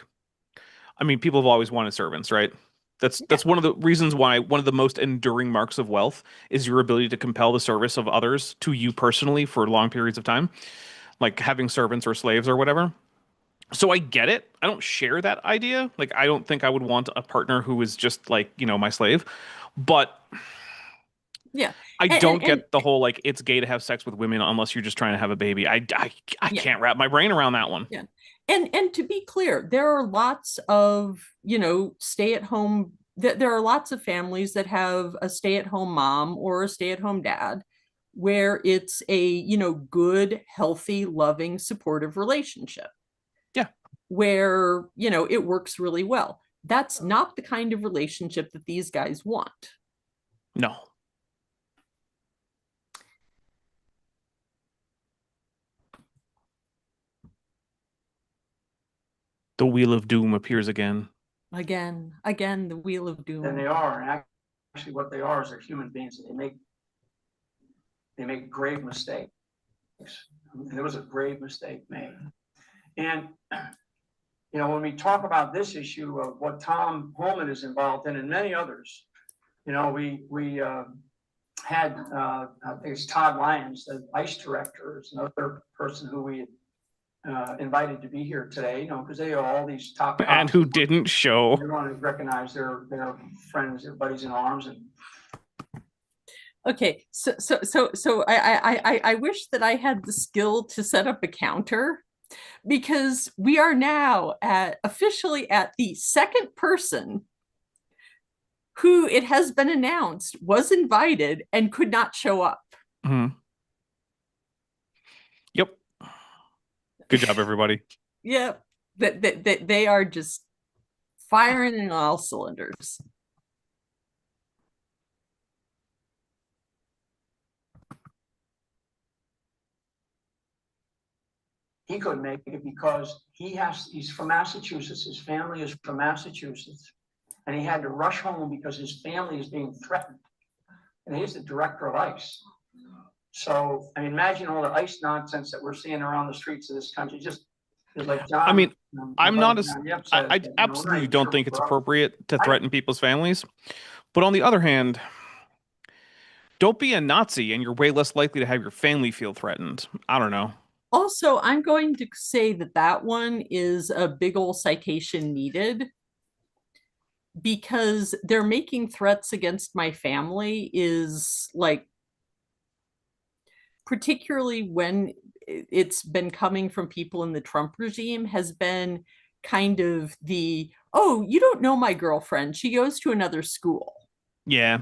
I mean, people have always wanted servants, right? That's one of the reasons why one of the most enduring marks of wealth is your ability to compel the service of others to you personally for long periods of time, like having servants or slaves or whatever. So I get it. I don't share that idea. Like, I don't think I would want a partner who is just like, my slave. But yeah, I don't get the whole like it's gay to have sex with women unless you're just trying to have a baby. I can't wrap my brain around that one. Yeah. And to be clear, there are lots of, stay-at-home there are lots of families that have a stay-at-home mom or a stay-at-home dad where it's a, you know, good, healthy, loving, supportive relationship. Yeah. Where, you know, it works really well. That's not the kind of relationship that these guys want. No. The Wheel of Doom appears again. Again, the Wheel of Doom. And they are, and actually what they are is they're human beings, and they make grave mistakes. And there was a grave mistake made. And, you know, when we talk about this issue of what Tom Holman is involved in and many others, you know, we had, I think it's Todd Lyons, the ICE director, is another person who we invited to be here today, you know, because they are all these top cops. And who didn't show. They want to recognize their friends, their buddies in arms. And okay, so I wish that I had the skill to set up a counter, because we are now officially at the second person who, it has been announced, was invited and could not show up. Mm-hmm. Yep. Good job, everybody. Yep. That they are just firing in all cylinders. he couldn't make it because he's from Massachusetts. His family is from Massachusetts. And he had to rush home because his family is being threatened. And he's the director of ICE. So, I mean, imagine all the ICE nonsense that we're seeing around the streets of this country. Just like John. I mean, I I absolutely don't think it's appropriate to threaten people's families. But on the other hand, don't be a Nazi and you're way less likely to have your family feel threatened. I don't know. Also, I'm going to say that one is a big old citation needed, because they're making threats against my family is like, particularly when it's been coming from people in the Trump regime, has been kind of the, oh, you don't know my girlfriend, she goes to another school. Yeah.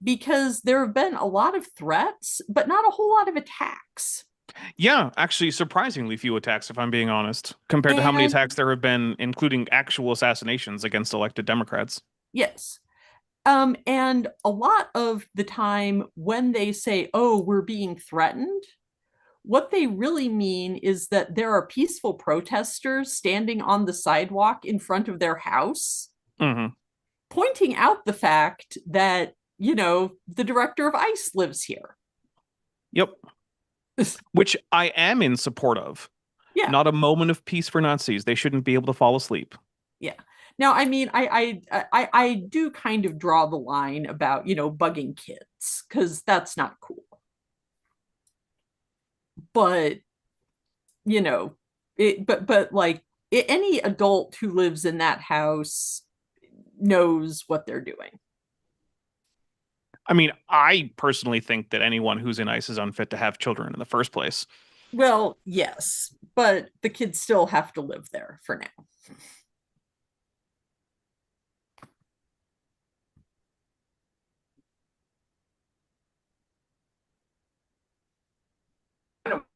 Because there have been a lot of threats, but not a whole lot of attacks. Yeah, actually surprisingly few attacks, if I'm being honest, compared to how many attacks there have been, including actual assassinations against elected Democrats. Yes. And a lot of the time when they say, oh, we're being threatened, what they really mean is that there are peaceful protesters standing on the sidewalk in front of their house, pointing out the fact that, you know, the director of ICE lives here. Yep. Which I am in support of. Yeah. Not a moment of peace for Nazis. They shouldn't be able to fall asleep. Yeah. Now, I mean, I do kind of draw the line about, you know, bugging kids, because that's not cool. But, you know, but like any adult who lives in that house knows what they're doing. I mean, I personally think that anyone who's in ICE is unfit to have children in the first place. Well, yes, but the kids still have to live there for now.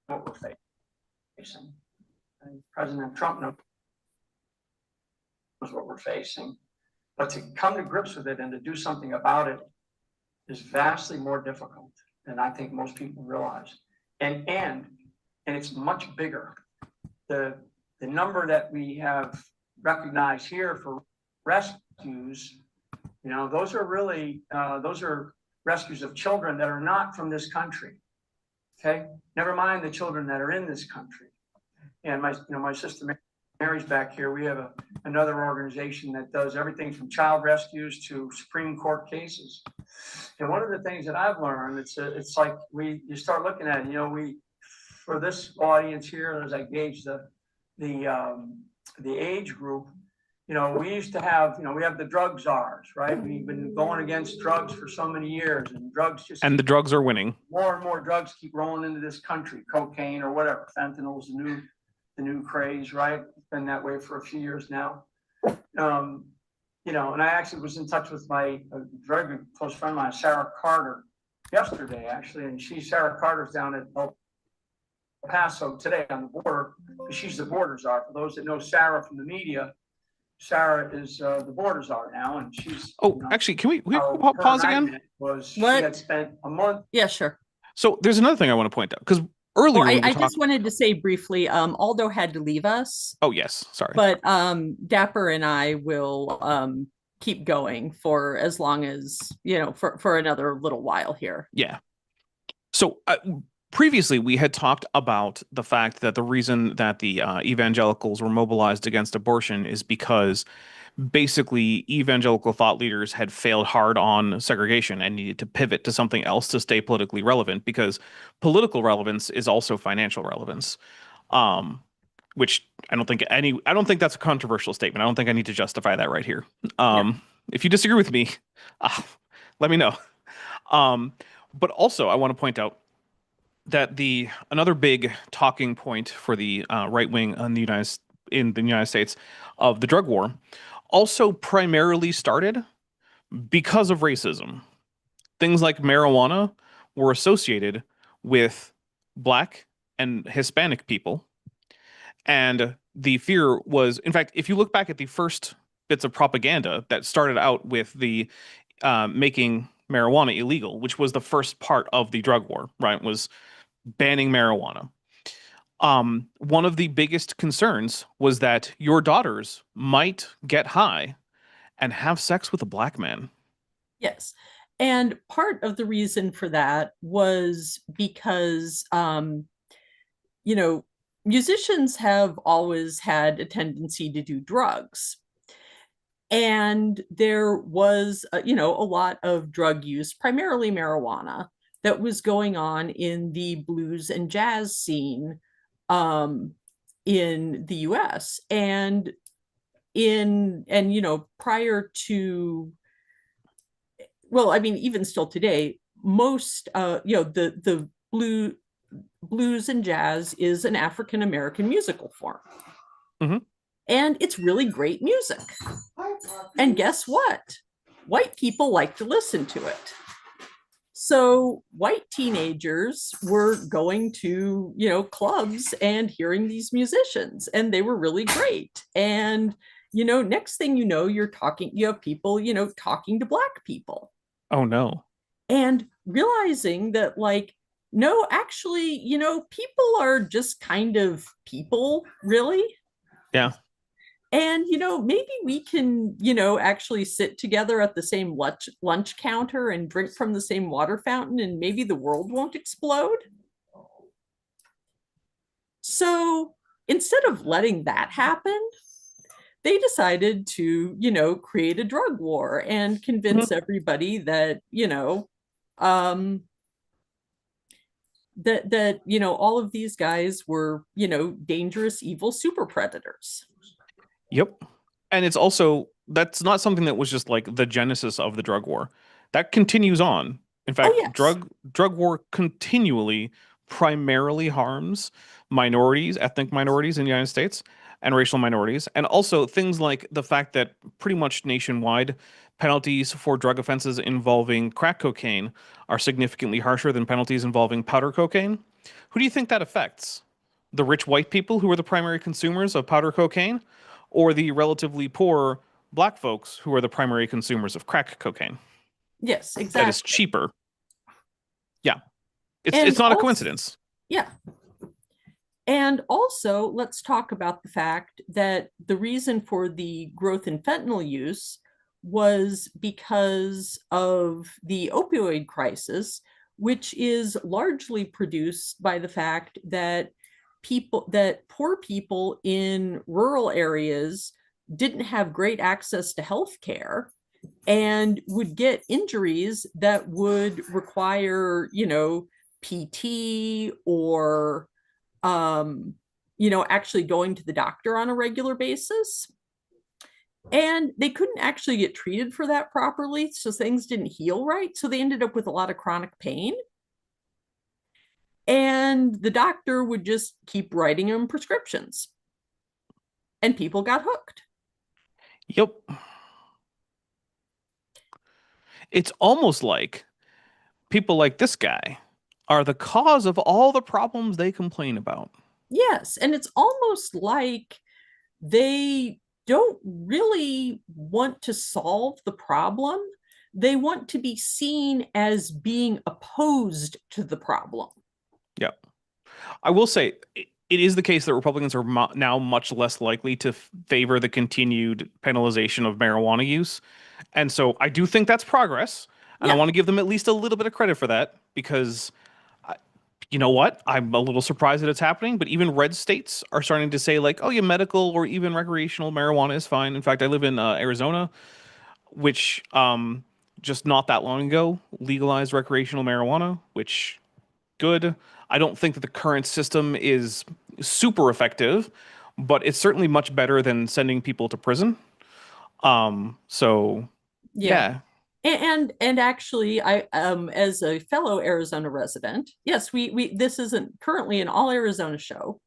What we're facing. And President Trump knows what we're facing. But to come to grips with it and to do something about it is vastly more difficult than I think most people realize. And it's much bigger. The number that we have recognized here for rescues, you know, those are really those are rescues of children that are not from this country. Okay, never mind the children that are in this country. And my sister Mary's back here. We have another organization that does everything from child rescues to Supreme Court cases. And one of the things that I've learned, it's like you start looking at it. You know, for this audience here, as I gauge the age group, you know, we used to have, you know, we have the drug czars, right? We've been going against drugs for so many years, and drugs just the drugs are winning. More and more drugs keep rolling into this country, cocaine or whatever. Fentanyl's the new craze, right? It's been that way for a few years now. you know, and I actually was in touch with my very good close friend of mine, Sarah Carter, yesterday, actually, and Sarah Carter's down at El Paso today on the border, because she's the border czar. For those that know Sarah from the media, Sarah is the border czar now, and she's. Oh, actually, can we her pause again? argument was she What? had spent a month. Yeah, sure. So there's another thing I want to point out, because earlier Well, we were I talking. just wanted to say briefly, Aldo had to leave us, Oh yes, sorry. but Dapper and I will keep going for as long as, you know, for another little while here. Yeah. So previously we had talked about the fact that the reason that the evangelicals were mobilized against abortion is because basically evangelical thought leaders had failed hard on segregation and needed to pivot to something else to stay politically relevant, because political relevance is also financial relevance. Which I don't think that's a controversial statement. I don't think I need to justify that right here. If you disagree with me, let me know. But also I want to point out that another big talking point for the right wing in the United States of the drug war also primarily started because of racism. Things like marijuana were associated with Black and Hispanic people. And the fear was, in fact, if you look back at the first bits of propaganda that started out with the making marijuana illegal, which was the first part of the drug war, right, was banning marijuana. One of the biggest concerns was that your daughters might get high and have sex with a Black man. Yes. And part of the reason for that was because, you know, musicians have always had a tendency to do drugs. And there was, you know, a lot of drug use, primarily marijuana, that was going on in the blues and jazz scene in the US. And you know, prior to, well, I mean, even still today, most you know, the blues and jazz is an African American musical form. Mm-hmm. And it's really great music. And guess what? White people like to listen to it. So white teenagers were going to, you know, clubs and hearing these musicians, and they were really great. And, you know, next thing you know, you have people, you know, talking to Black people. Oh no. And realizing that, like, no, actually, you know, people are just kind of people, really. Yeah. And, you know, maybe we can, you know, actually sit together at the same lunch counter and drink from the same water fountain, and maybe the world won't explode. So instead of letting that happen, they decided to, you know, create a drug war and convince everybody that, you know, that, you know, all of these guys were, you know, dangerous, evil super predators. Yep. And it's also, that's not something that was just like the genesis of the drug war. That continues on. In fact, drug war continually primarily harms minorities, ethnic minorities in the United States, and racial minorities. And also things like the fact that pretty much nationwide penalties for drug offenses involving crack cocaine are significantly harsher than penalties involving powder cocaine. Who do you think that affects? The rich white people who are the primary consumers of powder cocaine, or the relatively poor Black folks who are the primary consumers of crack cocaine? Yes, exactly. That is cheaper. Yeah. It's not a coincidence. Yeah. And also, let's talk about the fact that the reason for the growth in fentanyl use was because of the opioid crisis, which is largely produced by the fact that poor people in rural areas didn't have great access to health care and would get injuries that would require, you know, PT or, you know, actually going to the doctor on a regular basis. And they couldn't actually get treated for that properly, so things didn't heal right. So they ended up with a lot of chronic pain. And the doctor would just keep writing them prescriptions. And people got hooked. Yep. It's almost like people like this guy are the cause of all the problems they complain about. Yes, and it's almost like they don't really want to solve the problem. They want to be seen as being opposed to the problem. Yeah. I will say it is the case that Republicans are now much less likely to favor the continued penalization of marijuana use. And so I do think that's progress. And I want to give them at least a little bit of credit for that because you know what? I'm a little surprised that it's happening, but even red states are starting to say like, oh yeah, medical or even recreational marijuana is fine. In fact, I live in Arizona, which just not that long ago legalized recreational marijuana, which good. I don't think that the current system is super effective, but it's certainly much better than sending people to prison. So yeah. And actually, I as a fellow Arizona resident, yes, we this isn't currently an all Arizona show.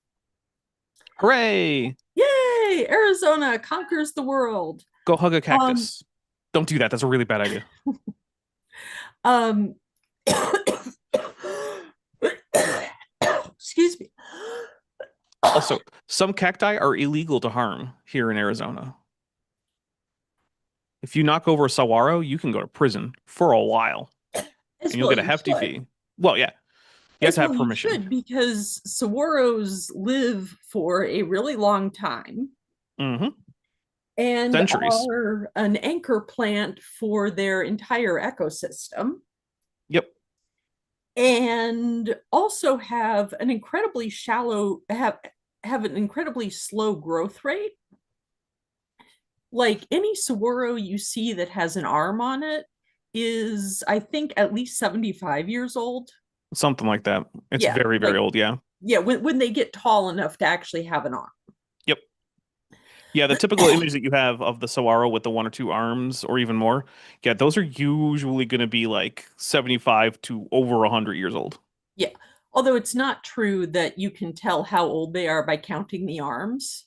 Hooray! Yay! Arizona conquers the world. Go hug a cactus. Don't do that. That's a really bad idea. Excuse me. Also, some cacti are illegal to harm here in Arizona. If you knock over a saguaro, you can go to prison for a while. And you'll get a hefty fee. Well, yeah. You have to have permission. You should, because saguaros live for a really long time. Mm-hmm. And centuries. are an anchor plant for their entire ecosystem. Yep. And also have an incredibly have an incredibly slow growth rate. Like any saguaro you see that has an arm on it is, I think, at least 75 years old. Something like that. It's very, very old, yeah. Yeah, when they get tall enough to actually have an arm. Yep. Yeah, the typical image that you have of the saguaro with the 1 or 2 arms or even more, yeah, those are usually going to be like 75 to over 100 years old. Yeah, although it's not true that you can tell how old they are by counting the arms.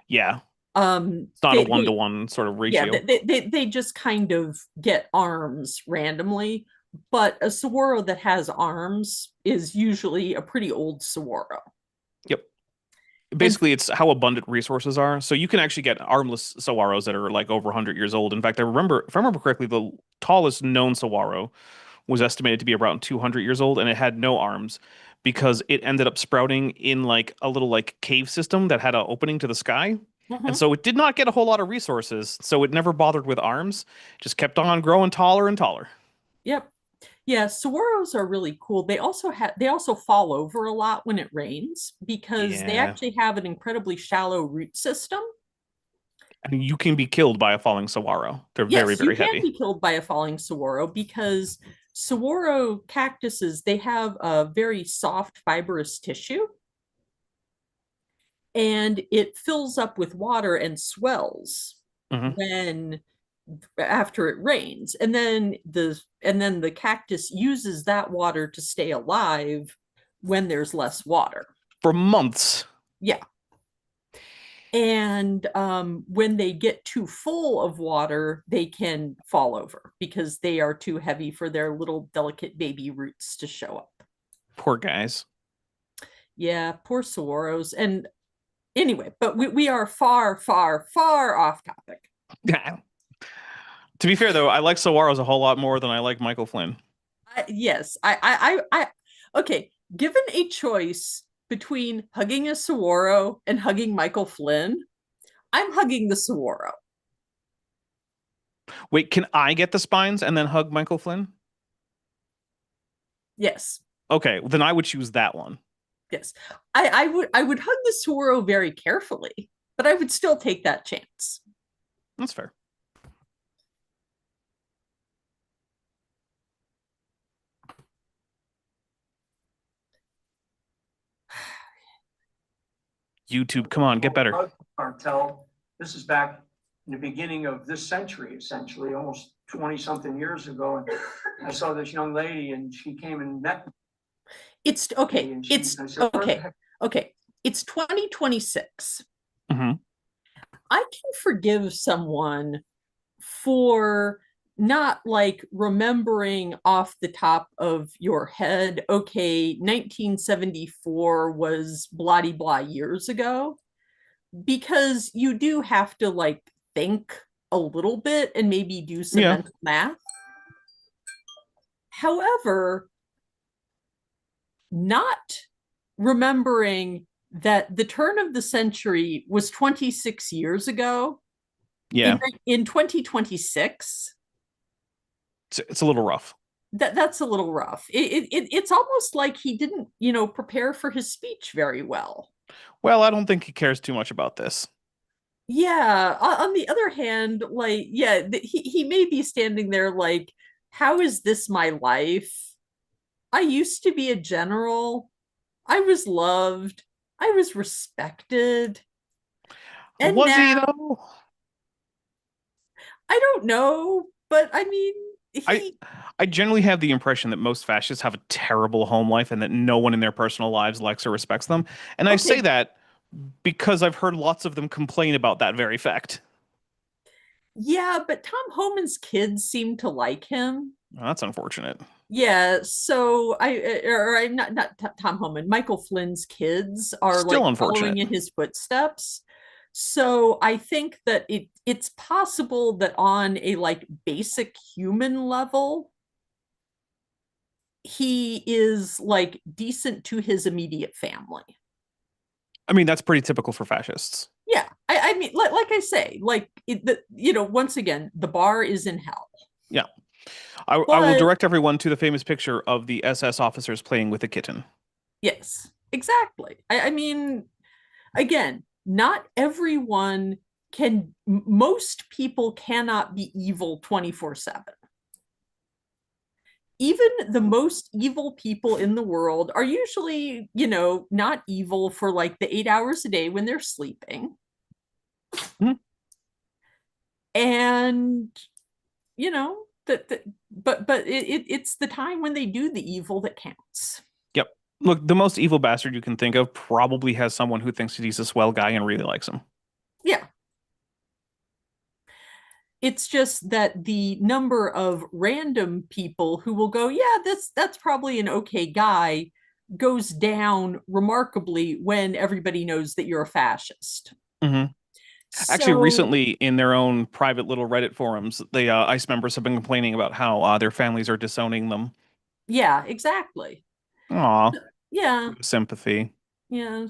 Yeah. It's not a 1-to-1 sort of ratio. Yeah, they just kind of get arms randomly, but a saguaro that has arms is usually a pretty old saguaro. Yep. Basically, it's how abundant resources are. So you can actually get armless saguaros that are like over 100 years old. In fact, if I remember correctly, the tallest known saguaro was estimated to be around 200 years old, and it had no arms because it ended up sprouting in like a little like cave system that had an opening to the sky. And so it did not get a whole lot of resources. So it never bothered with arms, just kept on growing taller and taller. Yep. Yeah, saguaros are really cool. They also fall over a lot when it rains because they actually have an incredibly shallow root system. And you can be killed by a falling saguaro. They're very, very heavy. You can be killed by a falling saguaro because saguaro cactuses, they have a very soft fibrous tissue. And it fills up with water and swells after it rains, and then the cactus uses that water to stay alive when there's less water for months. Yeah. And when they get too full of water, they can fall over because they are too heavy for their little delicate baby roots to show up. Poor guys. Yeah, poor saguaros. And anyway, but we are far, far, far off topic. Yeah. To be fair, though, I like saguaros a whole lot more than I like Michael Flynn. Yes, okay. Given a choice between hugging a saguaro and hugging Michael Flynn, I'm hugging the saguaro. Wait, can I get the spines and then hug Michael Flynn? Yes. Okay, then I would choose that one. Yes, I would hug the saguaro very carefully, but I would still take that chance. That's fair. YouTube, come on, get better. Cartel. This is back in the beginning of this century, essentially, almost 20-something years ago. And I saw this young lady, and she came and met me. It's okay. Okay. It's 2026. Mm-hmm. I can forgive someone for not like remembering off the top of your head, okay, 1974 was blah blah years ago, because you do have to like think a little bit and maybe do some Yeah. mental math. However, not remembering that the turn of the century was 26 years ago, Yeah. in 2026, It's a little rough. that's a little rough. It's almost like he didn't, prepare for his speech very well. Well, I don't think he cares too much about this. Yeah. On the other hand, like, yeah, he may be standing there like, how is this my life? I used to be a general. I was loved. I was respected. And Was he now, though? I don't know, but I mean, I generally have the impression that most fascists have a terrible home life and that no one in their personal lives likes or respects them. And I say okay, that because I've heard lots of them complain about that very fact. yeah, but Tom Homan's kids seem to like him. Well, that's unfortunate. Yeah, so I'm not Tom Homan, Michael Flynn's kids are like Still following unfortunate. in his footsteps. So I think that it's possible that on a like basic human level, he is like decent to his immediate family. I mean, that's pretty typical for fascists. Yeah, I mean, like I say, like once again, the bar is in hell. Yeah. I will But direct everyone to the famous picture of the SS officers playing with a kitten. yes, exactly. I mean, again, not everyone most people cannot be evil 24/7. Even the most evil people in the world are usually, not evil for like the 8 hours a day when they're sleeping. Hmm. And, but it's the time when they do the evil that counts. Yep. Look, the most evil bastard you can think of probably has someone who thinks he's a swell guy and really likes him. Yeah. It's just that the number of random people who will go, yeah, that's probably an okay guy, goes down remarkably when everybody knows that you're a fascist. Mm-hmm. Actually, So, recently in their own private little Reddit forums, the ICE members have been complaining about how their families are disowning them. yeah, exactly. Aw, Yeah, sympathy. yeah.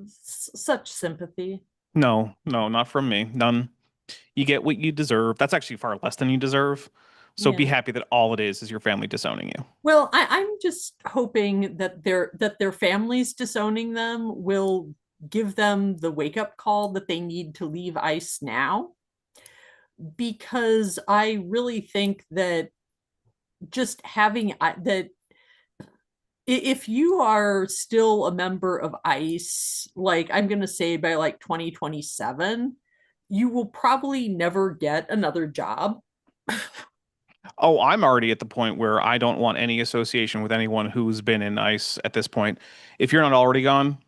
Such sympathy. No, no, not from me. None. You get what you deserve. That's actually far less than you deserve. So be Yeah. happy that all it is your family disowning you. Well, I'm just hoping that their families disowning them will give them the wake up call that they need to leave ICE now, because I really think that just having that if you are still a member of ICE, like I'm going to say by like 2027, you will probably never get another job. Oh, I'm already at the point where I don't want any association with anyone who's been in ICE at this point. If you're not already gone,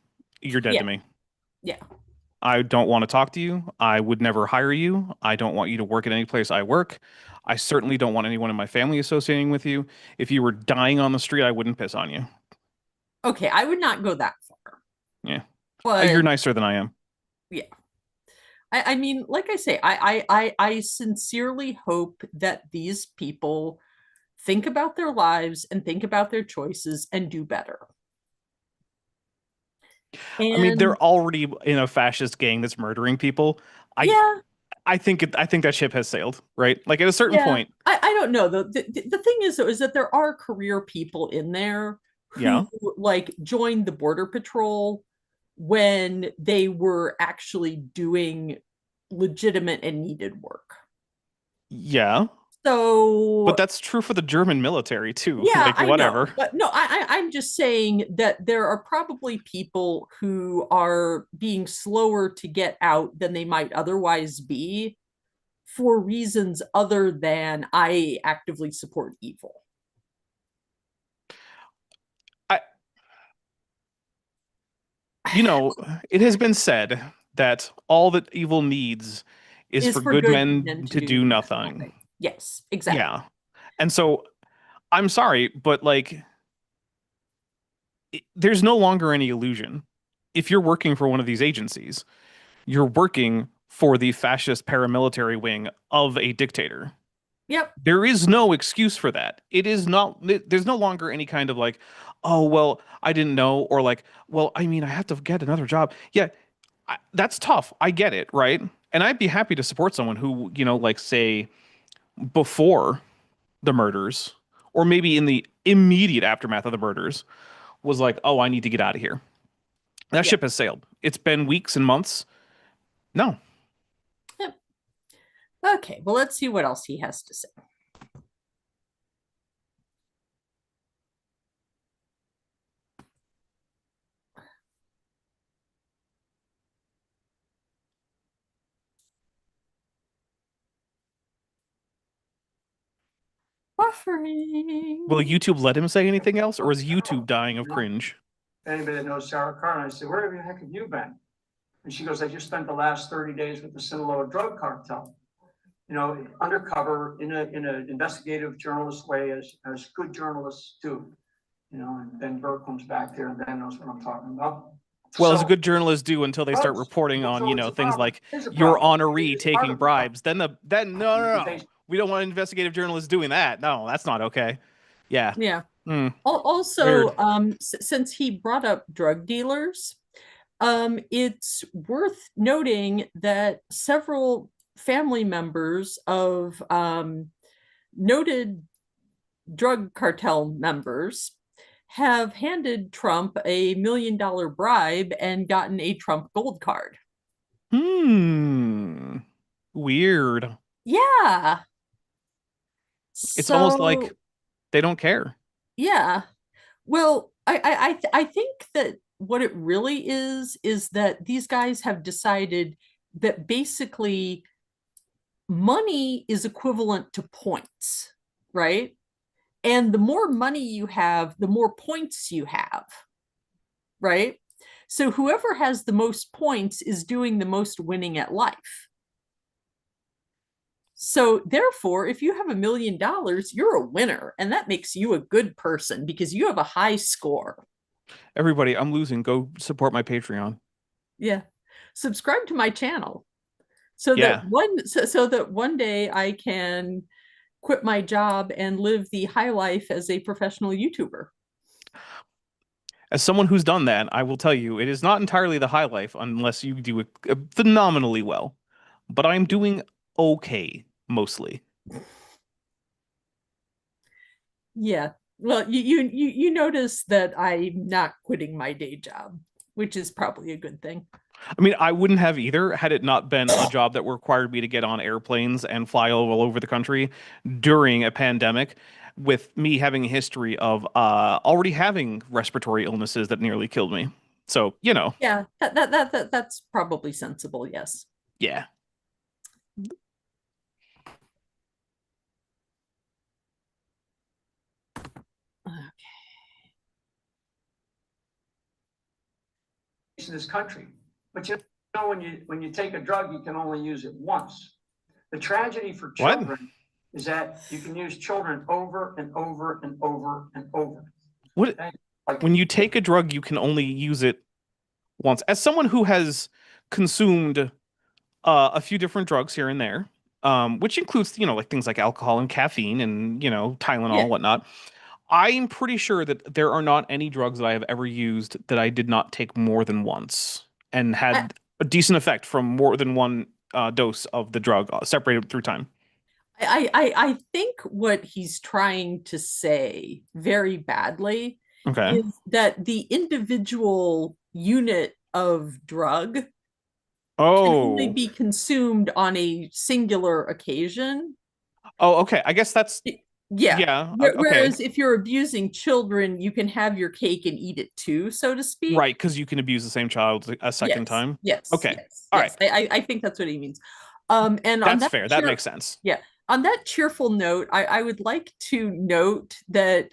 you're dead Yeah. to me. Yeah. I don't want to talk to you. I would never hire you. I don't want you to work at any place I work. I certainly don't want anyone in my family associating with you. If you were dying on the street, I wouldn't piss on you. Okay, I would not go that far. Yeah. You're But nicer than I am. yeah. I mean, like I say, I sincerely hope that these people think about their lives and think about their choices and do better. I mean, And they're already in a fascist gang that's murdering people. yeah, I think that ship has sailed, right? Like at a certain yeah. point. I don't know though. The thing is though, is that there are career people in there who Yeah. like joined the Border Patrol when they were actually doing legitimate and needed work. Yeah. So But that's true for the German military too. yeah, Like I know. whatever. But no, I'm just saying that there are probably people who are being slower to get out than they might otherwise be for reasons other than I actively support evil. I it has been said that all that evil needs is for good men to do nothing. Yes, exactly. Yeah. And so I'm sorry, but like, there's no longer any illusion. If you're working for one of these agencies, you're working for the fascist paramilitary wing of a dictator. Yep. There is no excuse for that. It is not, there's no longer any kind of like, oh, well, I didn't know, or like, well, I mean, I have to get another job. Yeah, that's tough. I get it, right? And I'd be happy to support someone who, you know, like say before the murders, or maybe in the immediate aftermath of the murders, was like, oh, I need to get out of here. That ship has sailed. It's been weeks and months. No. Yep. Okay, well, let's see what else he has to say. Buffering. Will YouTube let him say anything else, or is YouTube dying of cringe? Anybody that knows Sarah Carter, I said, where the heck have you been? And she goes, I just spent the last 30 days with the Sinaloa drug cartel. You know, undercover in an investigative journalist way, as good journalists do. You know, and Ben Burke comes back there and Ben knows what I'm talking about. Well, So, as a good journalist do until they start reporting on, you know, things like your honoree taking bribes. Then no. We don't want investigative journalists doing that. No, that's not okay. Yeah. Yeah. Mm. Also, since he brought up drug dealers, it's worth noting that several family members of noted drug cartel members have handed Trump a $1 million bribe and gotten a Trump gold card. Weird. Yeah. It's almost like they don't care. Yeah. Well, I think that what it really is that these guys have decided that basically money is equivalent to points, right? And the more money you have, the more points you have, right? So whoever has the most points is doing the most winning at life. So therefore, if you have $1 million, you're a winner, and that makes you a good person because you have a high score. Everybody, I'm losing. Go support my Patreon. Yeah. Subscribe to my channel so that one day I can quit my job and live the high life as a professional YouTuber. As someone who's done that, I will tell you, it is not entirely the high life unless you do it phenomenally well. But I'm doing okay, mostly. Yeah. Well, you notice that I'm not quitting my day job, which is probably a good thing. I mean, I wouldn't have either had it not been a job that required me to get on airplanes and fly all over the country during a pandemic, with me having a history of already having respiratory illnesses that nearly killed me. So, you know. Yeah, that's probably sensible, yes. Yeah. In this country. But you know, when you take a drug, you can only use it once. The tragedy for children is that you can use children over and over and over and over. What? Like, when you take a drug, you can only use it once. As someone who has consumed a few different drugs here and there, which includes, you know, like things like alcohol and caffeine and, you know, Tylenol, whatnot. I'm pretty sure that there are not any drugs that I have ever used that I did not take more than once and had a decent effect from more than one dose of the drug separated through time. I think what he's trying to say very badly is that the individual unit of drug can only be consumed on a singular occasion. Oh, okay. I guess that's... Yeah. Whereas if you're abusing children, you can have your cake and eat it too, so to speak. Right, because you can abuse the same child a second time. Yes. Okay. Yes, all right. I think that's what he means. And that's fair. That makes sense. Yeah. On that cheerful note, I would like to note that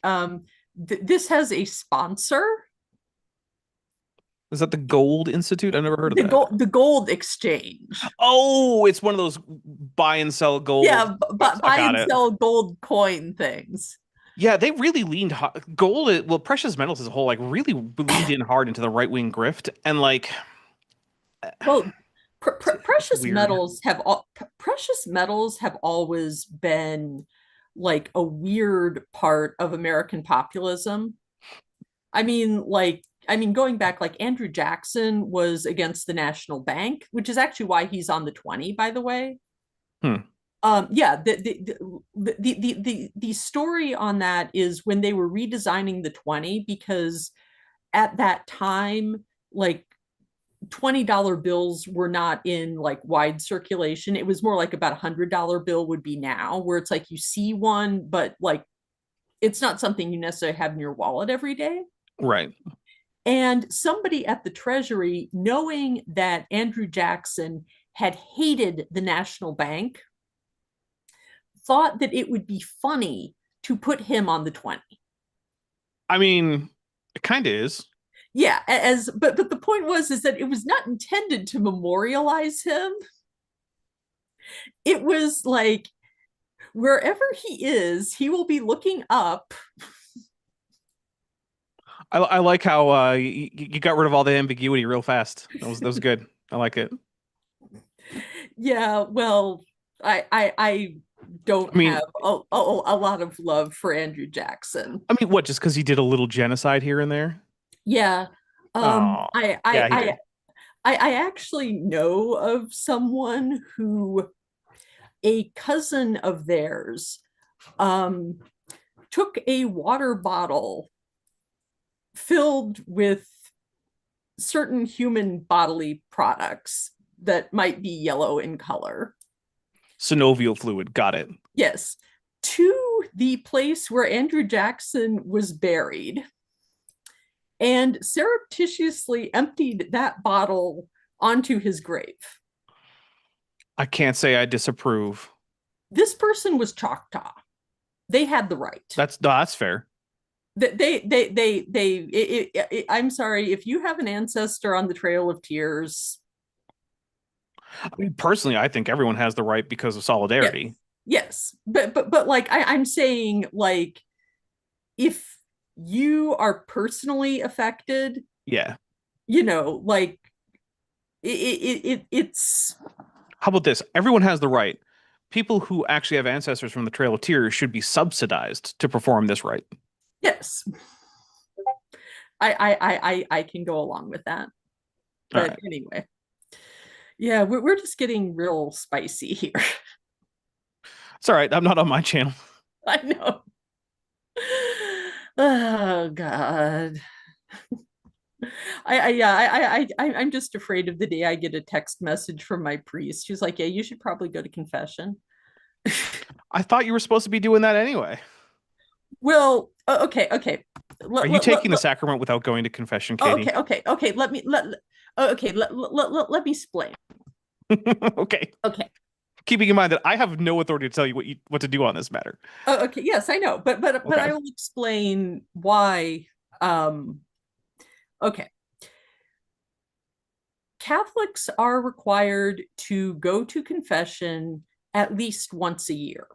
this has a sponsor. Is that the Gold Institute? I've never heard of that. The gold exchange. Oh, it's one of those buy and sell gold. Yeah, I buy got and it. sell gold coin things. Yeah, they really leaned gold. Well, precious metals as a whole, like really leaned in hard into the right wing grift, and like, Well, precious weird. metals have precious metals have always been like a weird part of American populism. I mean, going back, like Andrew Jackson was against the National Bank, which is actually why he's on the 20, by the way. Hmm. Yeah, the story on that is when they were redesigning the 20, because at that time, like $20 bills were not in like wide circulation. It was more like about $100 bill would be now, where it's like you see one, but like it's not something you necessarily have in your wallet every day. Right. And somebody at the Treasury, knowing that Andrew Jackson had hated the National Bank, thought that it would be funny to put him on the 20. I mean, it kind of is. Yeah, but the point was is that it was not intended to memorialize him. It was like wherever he is, he will be looking up. I like how you got rid of all the ambiguity real fast. That was good. I like it. Yeah, well, I don't have a lot of love for Andrew Jackson. I mean, what? Just because he did a little genocide here and there? Yeah. Yeah, I actually know of someone who a cousin of theirs took a water bottle filled with certain human bodily products that might be yellow in color. Synovial fluid, got it. Yes, to the place where Andrew Jackson was buried, and surreptitiously emptied that bottle onto his grave. I can't say I disapprove. This person was Choctaw. They had the right. That's fair. I'm sorry, if you have an ancestor on the Trail of Tears. I mean, personally, I think everyone has the right because of solidarity. Yes. But like I'm saying, like, if you are personally affected, yeah, like it's. How about this? Everyone has the right. People who actually have ancestors from the Trail of Tears should be subsidized to perform this rite. Yes, I can go along with that. But right. Anyway, yeah, we're just getting real spicy here. It's all right. I'm not on my channel. I know. Oh God. I'm just afraid of the day I get a text message from my priest. She's like, "Yeah, you should probably go to confession." I thought you were supposed to be doing that anyway. Well, okay. Are you taking the sacrament without going to confession, Katie? Okay. Let me explain. Okay. Okay. Keeping in mind that I have no authority to tell you what to do on this matter. Oh, okay. Yes, I know, but okay. I will explain why. Okay. Catholics are required to go to confession at least once a year.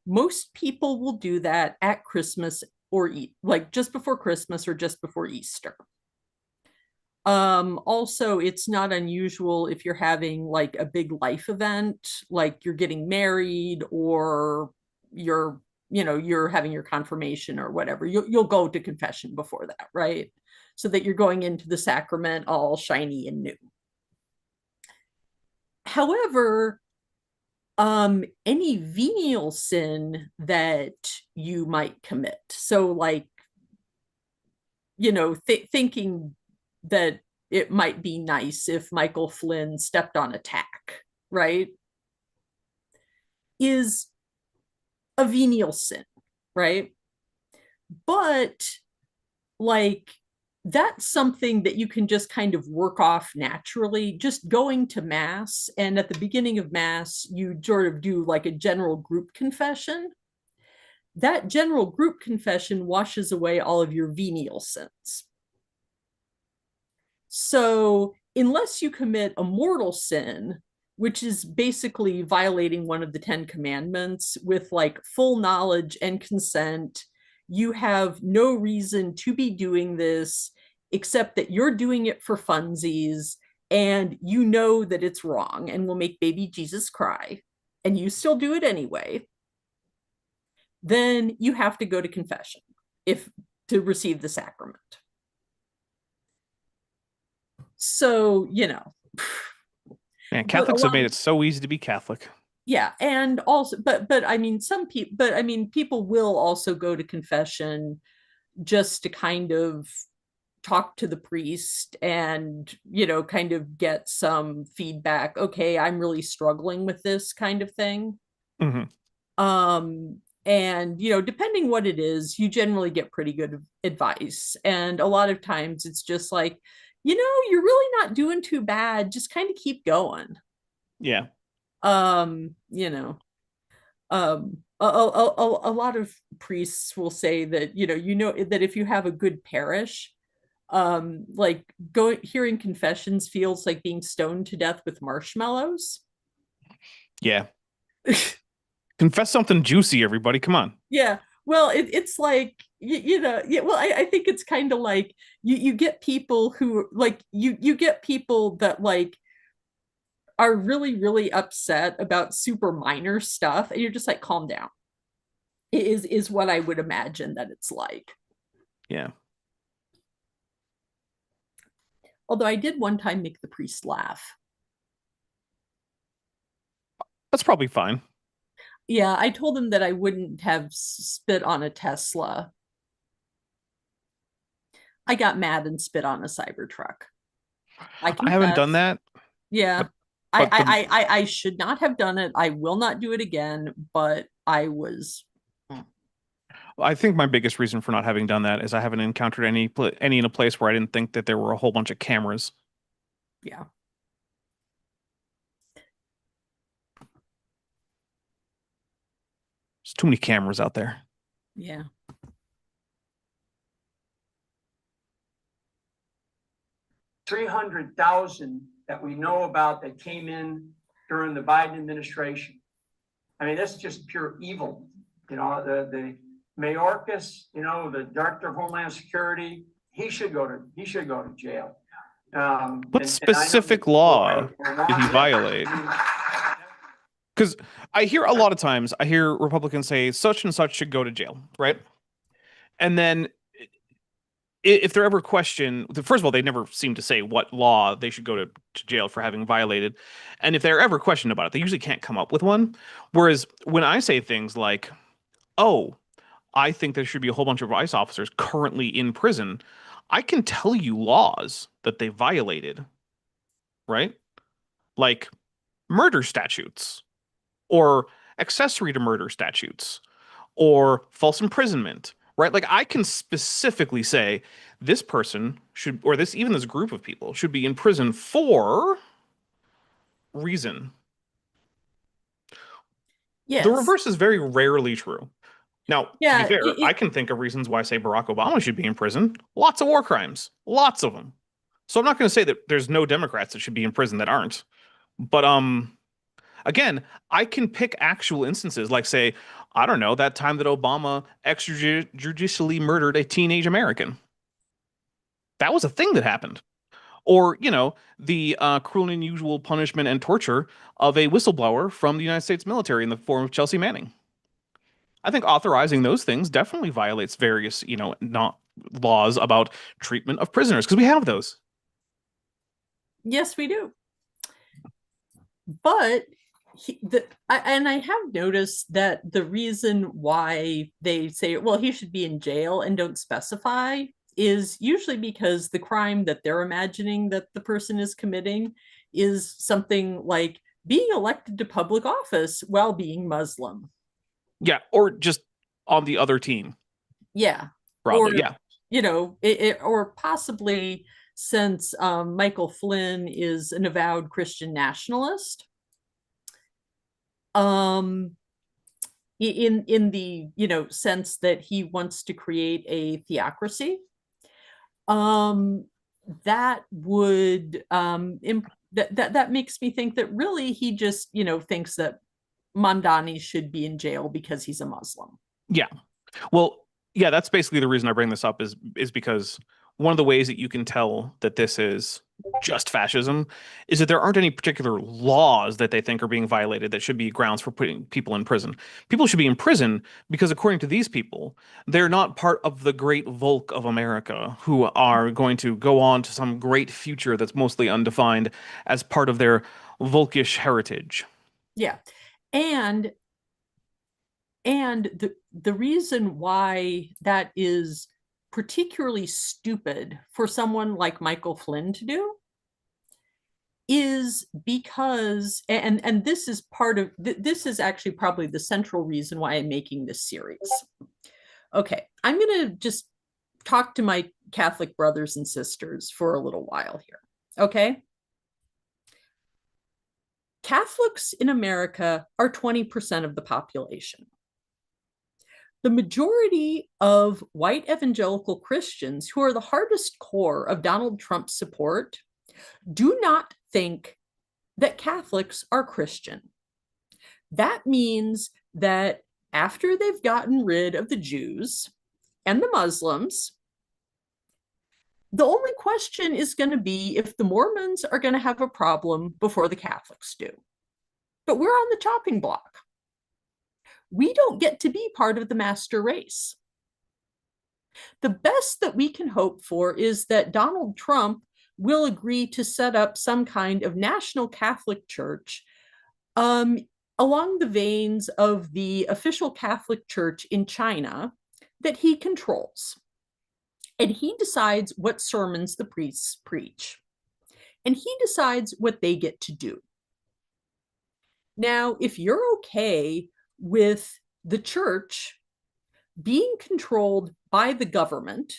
Most people will do that at Christmas or like just before Christmas or just before Easter. Also, it's not unusual if you're having like a big life event, like you're getting married or you're having your confirmation or whatever. You'll go to confession before that, right? So that you're going into the sacrament all shiny and new. However, any venial sin that you might commit, so like, thinking that it might be nice if Michael Flynn stepped on a tack, right, is a venial sin, right? But like, that's something that you can just kind of work off naturally, just going to Mass. And at the beginning of Mass, you sort of do like a general group confession. That general group confession washes away all of your venial sins. So unless you commit a mortal sin, which is basically violating one of the 10 commandments with like full knowledge and consent, you have no reason to be doing this except that you're doing it for funsies and you know that it's wrong and will make baby Jesus cry, and you still do it anyway, then you have to go to confession if to receive the sacrament. So, you know. Man, Catholics have made it so easy to be Catholic. Yeah, and also, but I mean, some people, but I mean, people will also go to confession just to kind of talk to the priest and, you know, kind of get some feedback. Okay, I'm really struggling with this kind of thing. And, you know, depending what it is, you generally get pretty good advice. And a lot of times it's just like, you know, you're really not doing too bad. Just kind of keep going. Yeah. You know, a lot of priests will say that, you know that if you have a good parish, like hearing confessions feels like being stoned to death with marshmallows. Yeah. Confess something juicy, everybody. Come on. Yeah. Well, it's like, you know, yeah, well, I think it's kind of like you get people who like you get people that like are really, really upset about super minor stuff, and you're just like, calm down. Is what I would imagine that it's like. Yeah. Although I did one time make the priest laugh. That's probably fine. Yeah, I told him that I wouldn't have spit on a Tesla. I got mad and spit on a Cybertruck. I haven't done that. Yeah. But I should not have done it. I will not do it again, but I was. I think my biggest reason for not having done that is I haven't encountered any in a place where I didn't think that there were a whole bunch of cameras. Yeah. There's too many cameras out there. Yeah. $300,000 that we know about that came in during the Biden administration. I mean, this is just pure evil. You know, the Mayorkas, you know, the Director of Homeland Security, he should go to jail. What specific law did he violate? Because I hear a lot of times, I hear Republicans say such and such should go to jail, right? And then if they're ever questioned, first of all, they never seem to say what law they should go to jail for having violated. And if they're ever questioned about it, they usually can't come up with one. Whereas when I say things like, oh, I think there should be a whole bunch of ICE officers currently in prison, I can tell you laws that they violated, right? Like murder statutes, or accessory to murder statutes, or false imprisonment, right? Like I can specifically say this person should, or even this group of people should be in prison for reason. Yes. The reverse is very rarely true. Now, yeah, to be fair, I can think of reasons why, say, Barack Obama should be in prison. Lots of war crimes, lots of them. So I'm not going to say that there's no Democrats that should be in prison that aren't. But again, I can pick actual instances, like say, I don't know, that time that Obama extrajudicially murdered a teenage American. That was a thing that happened. Or, you know, the cruel and unusual punishment and torture of a whistleblower from the United States military in the form of Chelsea Manning. I think authorizing those things definitely violates various, you know, not laws about treatment of prisoners, because we have those. Yes, we do. But and I have noticed that the reason why they say, well, he should be in jail and don't specify is usually because the crime that they're imagining that the person is committing is something like being elected to public office while being Muslim. Yeah, or just on the other team. Yeah. Probably, or, yeah. You know, or possibly since Michael Flynn is an avowed Christian nationalist. In the, you know, sense that he wants to create a theocracy. that would that makes me think that really he just, thinks that Mamdani should be in jail because he's a Muslim. Yeah. Well, yeah, that's basically the reason I bring this up is because one of the ways that you can tell that this is just fascism is that there aren't any particular laws that they think are being violated that should be grounds for putting people in prison. People should be in prison because, according to these people, they're not part of the great Volk of America who are going to go on to some great future that's mostly undefined as part of their Volkish heritage. Yeah. And the reason why that is particularly stupid for someone like Michael Flynn to do is because, and this is part of, this is actually probably the central reason why I'm making this series. Okay, I'm going to just talk to my Catholic brothers and sisters for a little while here. Okay. Catholics in America are 20% of the population. The majority of white evangelical Christians, who are the hardest core of Donald Trump's support, do not think that Catholics are Christian. That means that after they've gotten rid of the Jews and the Muslims, the only question is going to be if the Mormons are going to have a problem before the Catholics do. But we're on the chopping block. We don't get to be part of the master race. The best that we can hope for is that Donald Trump will agree to set up some kind of national Catholic church along the veins of the official Catholic church in China that he controls. And he decides what sermons the priests preach. And he decides what they get to do. Now, if you're okay with the church being controlled by the government,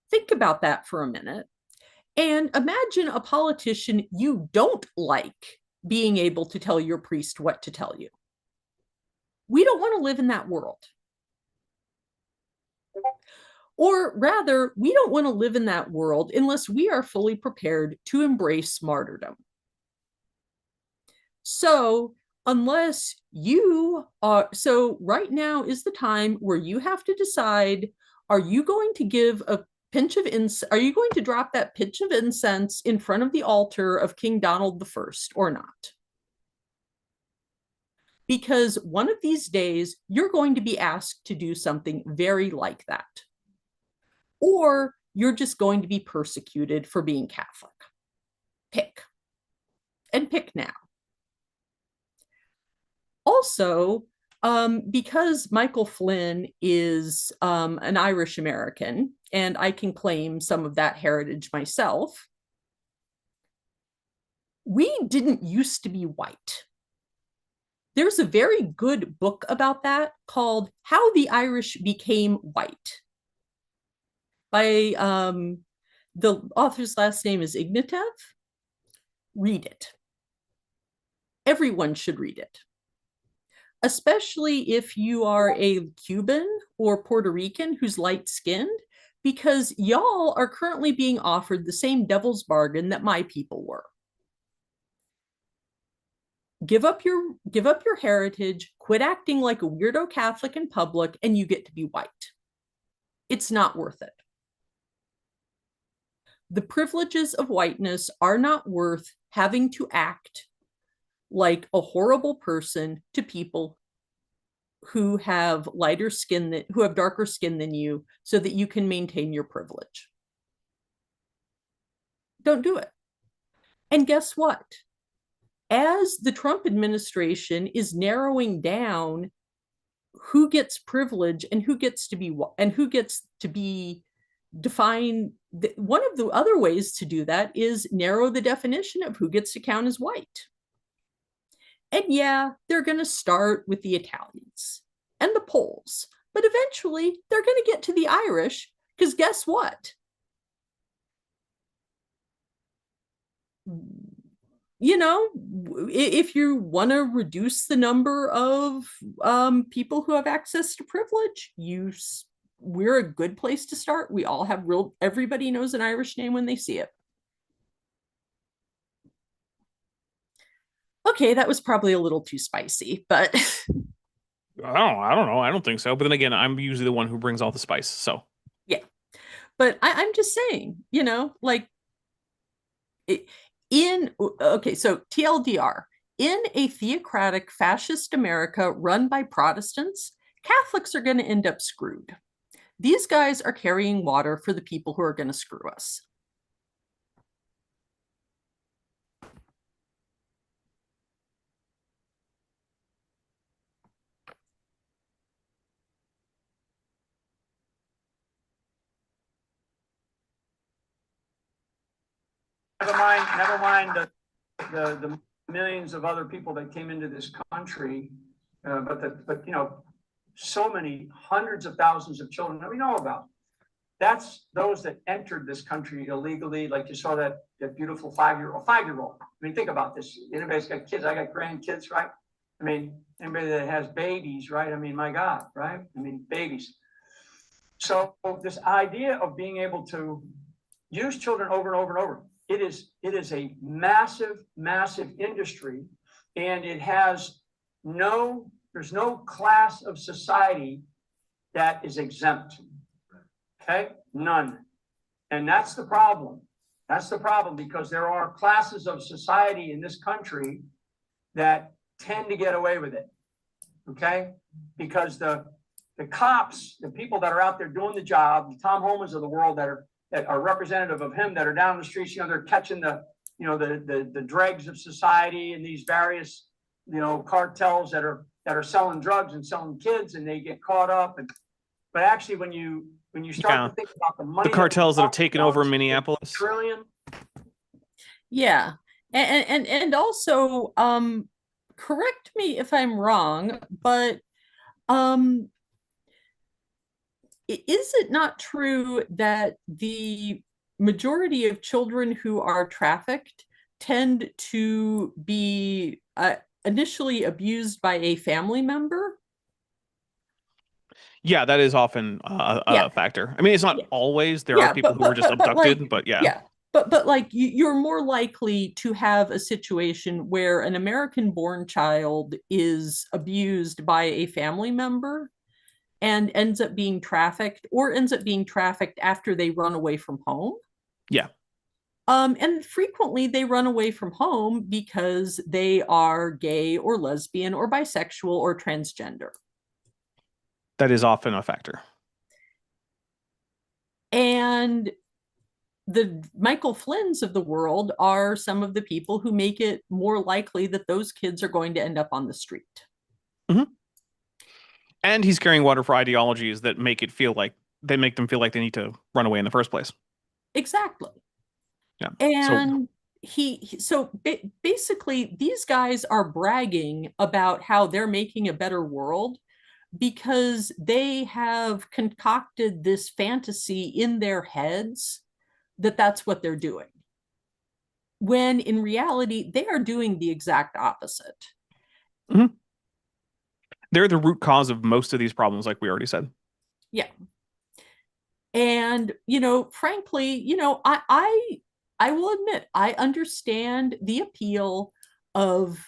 think about that for a minute and imagine a politician you don't like being able to tell your priest what to tell you. We don't want to live in that world. Or rather, we don't want to live in that world unless we are fully prepared to embrace martyrdom. So unless you are, so right now is the time where you have to decide, are you going to give a pinch of incense, are you going to drop that pinch of incense in front of the altar of King Donald I or not? Because one of these days, you're going to be asked to do something very like that. Or you're just going to be persecuted for being Catholic. Pick. And pick now. Also, because Michael Flynn is an Irish American, and I can claim some of that heritage myself, we didn't used to be white. There's a very good book about that called How the Irish Became White by the author's last name is Ignatieff. Read it. Everyone should read it. Especially if you are a Cuban or Puerto Rican who's light-skinned, because y'all are currently being offered the same devil's bargain that my people were. Give up your heritage, quit acting like a weirdo Catholic in public, and you get to be white. It's not worth it. The privileges of whiteness are not worth having to act like a horrible person to people who have lighter skin, who have darker skin than you, so that you can maintain your privilege. Don't do it. And guess what? As the Trump administration is narrowing down who gets privilege and who gets to be defined, one of the other ways to do that is narrow the definition of who gets to count as white. And yeah, they're going to start with the Italians and the Poles, but eventually they're going to get to the Irish, because guess what? You know, if you want to reduce the number of people who have access to privilege, you we're a good place to start. We all have everybody knows an Irish name when they see it. Okay, that was probably a little too spicy, but I don't know. I don't think so. But then again, I'm usually the one who brings all the spice. So yeah. But I'm just saying, like okay, so TLDR, in a theocratic fascist America run by Protestants, Catholics are going to end up screwed. These guys are carrying water for the people who are going to screw us. Never mind the millions of other people that came into this country, but so many hundreds of thousands of children that we know about. That's those that entered this country illegally, like you saw that beautiful five-year-old. I mean, think about this. Anybody's got kids, I got grandkids, right? I mean, anybody that has babies, right? I mean, my God, right? I mean, babies. So this idea of being able to use children over and over and over, it is a massive, massive industry, and it has there's no class of society that is exempt. Okay, none. And that's the problem. That's the problem, because there are classes of society in this country that tend to get away with it. Okay, because the cops, the people that are out there doing the job, the Tom Homans of the world that are representative of him, that are down the streets, they're catching the dregs of society and these various, cartels that are selling drugs and selling kids, and they get caught up. But actually, when you start to think about the money, the cartels that have taken over Minneapolis, trillion. Yeah, and also, correct me if I'm wrong, but is it not true that the majority of children who are trafficked tend to be initially abused by a family member? Yeah, that is often a factor. I mean, it's not always. There are people who were just abducted, but yeah. Yeah. But like you're more likely to have a situation where an American-born child is abused by a family member and ends up being trafficked, or ends up being trafficked after they run away from home. Yeah. And frequently they run away from home because they are gay or lesbian or bisexual or transgender. That is often a factor. And the Michael Flynn's of the world are some of the people who make it more likely that those kids are going to end up on the street. Mm-hmm. And he's carrying water for ideologies that make them feel like they need to run away in the first place. Exactly. Yeah. And so basically these guys are bragging about how they're making a better world because they have concocted this fantasy in their heads that that's what they're doing, when in reality they are doing the exact opposite. Mm-hmm. They're the root cause of most of these problems, like we already said. Yeah. And frankly, I will admit I understand the appeal of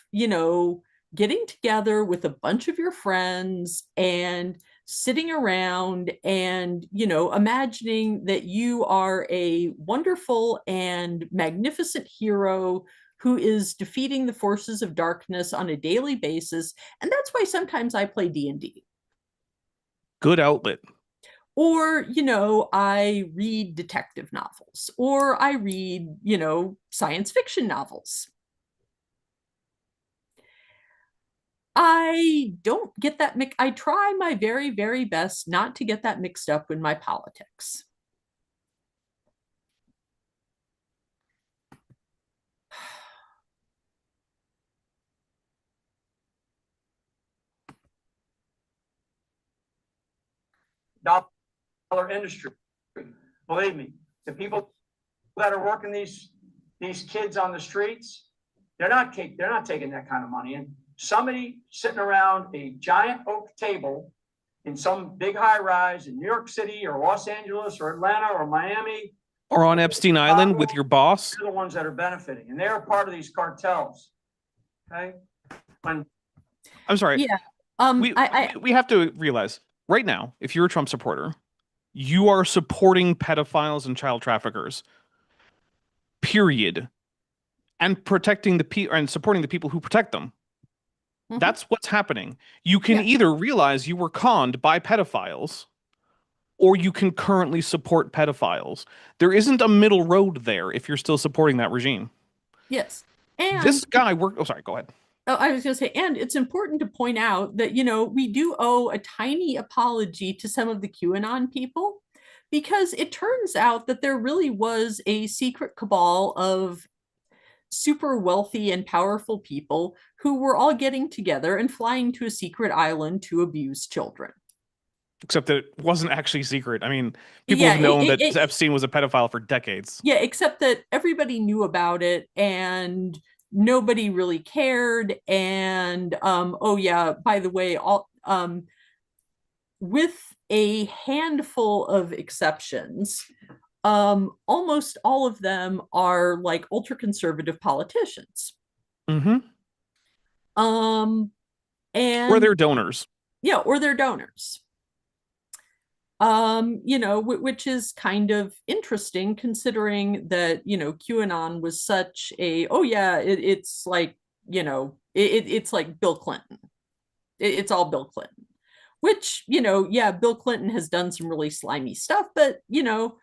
getting together with a bunch of your friends and sitting around and imagining that you are a wonderful and magnificent hero who is defeating the forces of darkness on a daily basis. And that's why sometimes I play D&D. Good outlet. Or, I read detective novels, or I read, science fiction novels. I don't get that I try my very, very best not to get that mixed up in my politics. Dollar industry. Believe me, the people that are working these kids on the streets, they're not taking that kind of money in. Somebody sitting around a giant oak table in some big high rise in New York City or Los Angeles or Atlanta or Miami. Or on Epstein Island with your boss. They're the ones that are benefiting, and they're part of these cartels. Okay. I'm sorry. Yeah. We have to realize right now, if you're a Trump supporter, you are supporting pedophiles and child traffickers. Period. And protecting and supporting the people who protect them. Mhm. That's what's happening. You can Yeah. either realize you were conned by pedophiles, or you can currently support pedophiles. There isn't a middle road there if you're still supporting that regime. Yes. And This guy worked. Oh, sorry. Go ahead. Oh, I was going to say, and it's important to point out that, you know, we do owe a tiny apology to some of the QAnon people, because it turns out that there really was a secret cabal of super wealthy and powerful people who were all getting together and flying to a secret island to abuse children. Except that it wasn't actually secret. I mean, people Yeah, have known that Epstein was a pedophile for decades. Yeah, except that everybody knew about it and nobody really cared. And oh yeah, by the way, all with a handful of exceptions, almost all of them are like ultra conservative politicians. Mm-hmm. And or their donors. Yeah, or their donors. You know, which is kind of interesting considering that, you know, QAnon was such a, oh yeah, it's like, you know, it's like Bill Clinton. It's all Bill Clinton, which, you know, yeah, Bill Clinton has done some really slimy stuff, but, you know,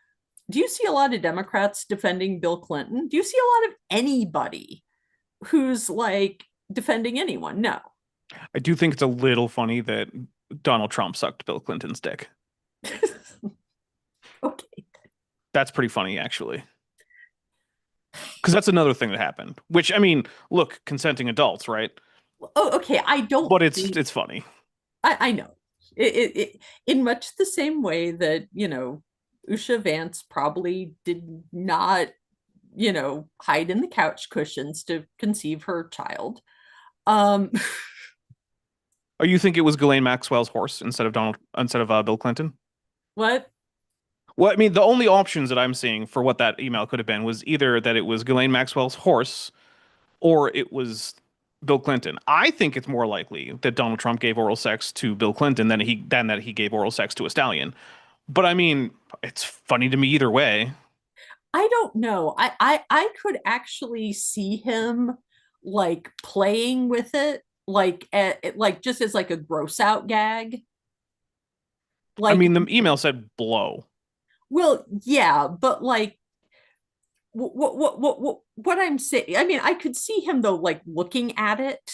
do you see a lot of Democrats defending Bill Clinton? Do you see a lot of anybody who's like defending anyone? No. I do think it's a little funny that Donald Trump sucked Bill Clinton's dick. Okay. That's pretty funny, actually. Because that's another thing that happened. Which, I mean, look, consenting adults, right? Oh, okay. I don't. But it's funny. I know. It in much the same way that, you know, Usha Vance probably did not, you know, hide in the couch cushions to conceive her child. Oh, you think it was Ghislaine Maxwell's horse instead of Bill Clinton? What? Well, I mean, the only options that I'm seeing for what that email could have been was either that it was Ghislaine Maxwell's horse or it was Bill Clinton. I think it's more likely that Donald Trump gave oral sex to Bill Clinton than that he gave oral sex to a stallion. But I mean, it's funny to me either way. I don't know. I could actually see him like playing with it, like just as like a gross out gag. Like, I mean, the email said blow. Well, yeah, but like what I'm saying, I mean, I could see him though, like looking at it,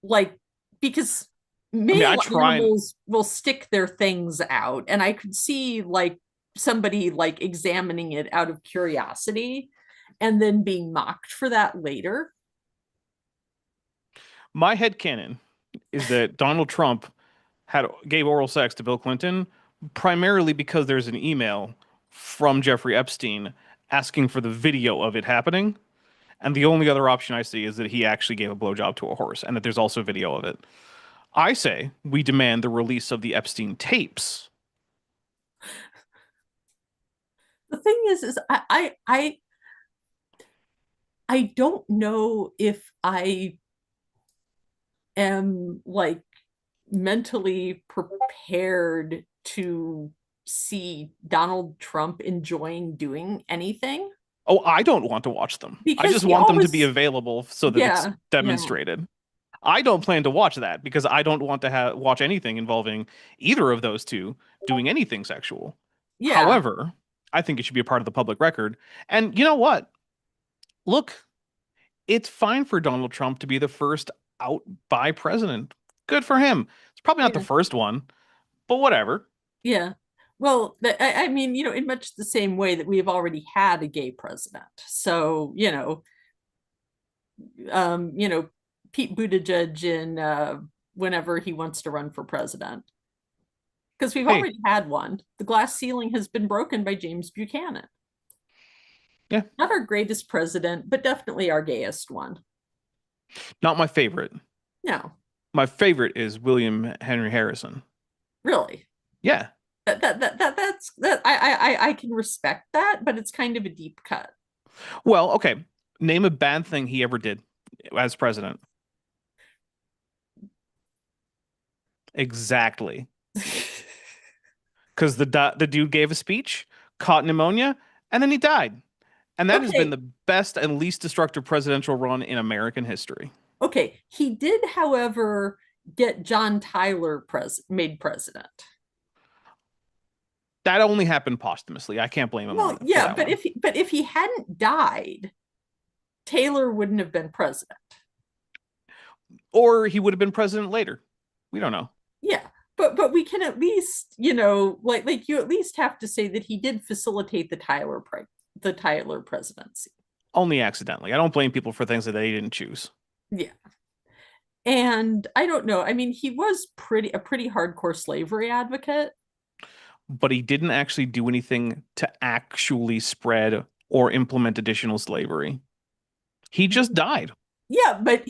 like, because male animals will stick their things out, and I could see like somebody like examining it out of curiosity and then being mocked for that later. My headcanon is that Donald Trump gave oral sex to Bill Clinton primarily because there's an email from Jeffrey Epstein asking for the video of it happening. And the only other option I see is that he actually gave a blowjob to a horse and that there's also video of it. I say we demand the release of the Epstein tapes. The thing is I don't know if I am like mentally prepared to see Donald Trump enjoying doing anything. Oh, I don't want to watch them. Because I just want them to be available so that it's demonstrated. Yeah. I don't plan to watch that because I don't want to watch anything involving either of those two doing anything sexual. Yeah. However, I think it should be a part of the public record. And you know what? Look, it's fine for Donald Trump to be the first out by president. Good for him. It's probably not the first one, but whatever. Yeah. Well, I mean, you know, in much the same way that we have already had a gay president. So, you know, Pete Buttigieg in whenever he wants to run for president. Because we've already had one. The glass ceiling has been broken by James Buchanan. Yeah. Not our greatest president, but definitely our gayest one. Not my favorite. No. My favorite is William Henry Harrison. Really? Yeah. I can respect that, but it's kind of a deep cut. Well, okay. Name a bad thing he ever did as president. Exactly. Because the dude gave a speech, caught pneumonia, and then he died. And that has been Okay. the best and least destructive presidential run in American history. Okay. He did, however, get John Tyler made president. That only happened posthumously. I can't blame him Well, for yeah, that but one. if he hadn't died, Taylor wouldn't have been president. Or he would have been president later. We don't know. Yeah, but we can at least, like you at least have to say that he did facilitate the Tyler presidency. Only accidentally. I don't blame people for things that they didn't choose. Yeah. And I don't know. I mean, he was a pretty hardcore slavery advocate. But he didn't actually do anything to actually spread or implement additional slavery. He just died. Yeah, but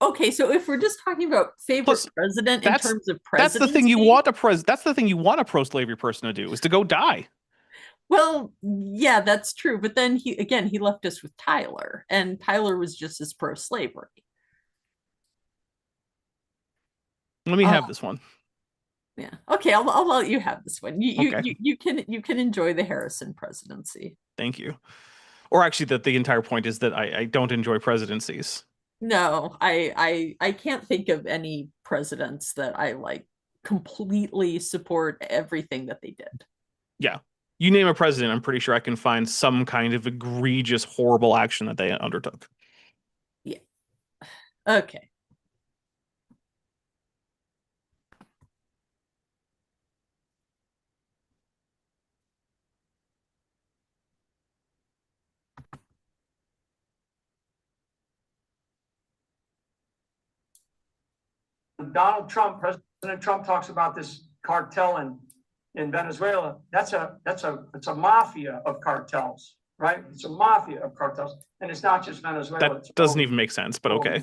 okay, so if we're just talking about favorite Plus, president in terms of presidency. That's the thing you want a pro-slavery person to do, is to go die. Well, yeah, that's true. But then he left us with Tyler, and Tyler was just as pro-slavery. Let me have this one. Yeah. Okay, I'll let you have this one. Okay. You can enjoy the Harrison presidency. Thank you. Or actually, the entire point is that I don't enjoy presidencies. No, I can't think of any presidents that I like completely support everything that they did. Yeah. You name a president, I'm pretty sure I can find some kind of egregious, horrible action that they undertook. Yeah. Okay. Donald Trump, President Trump talks about this cartel in Venezuela. It's a mafia of cartels, right? It's a mafia of cartels, and it's not just Venezuela. That doesn't even make sense, but okay.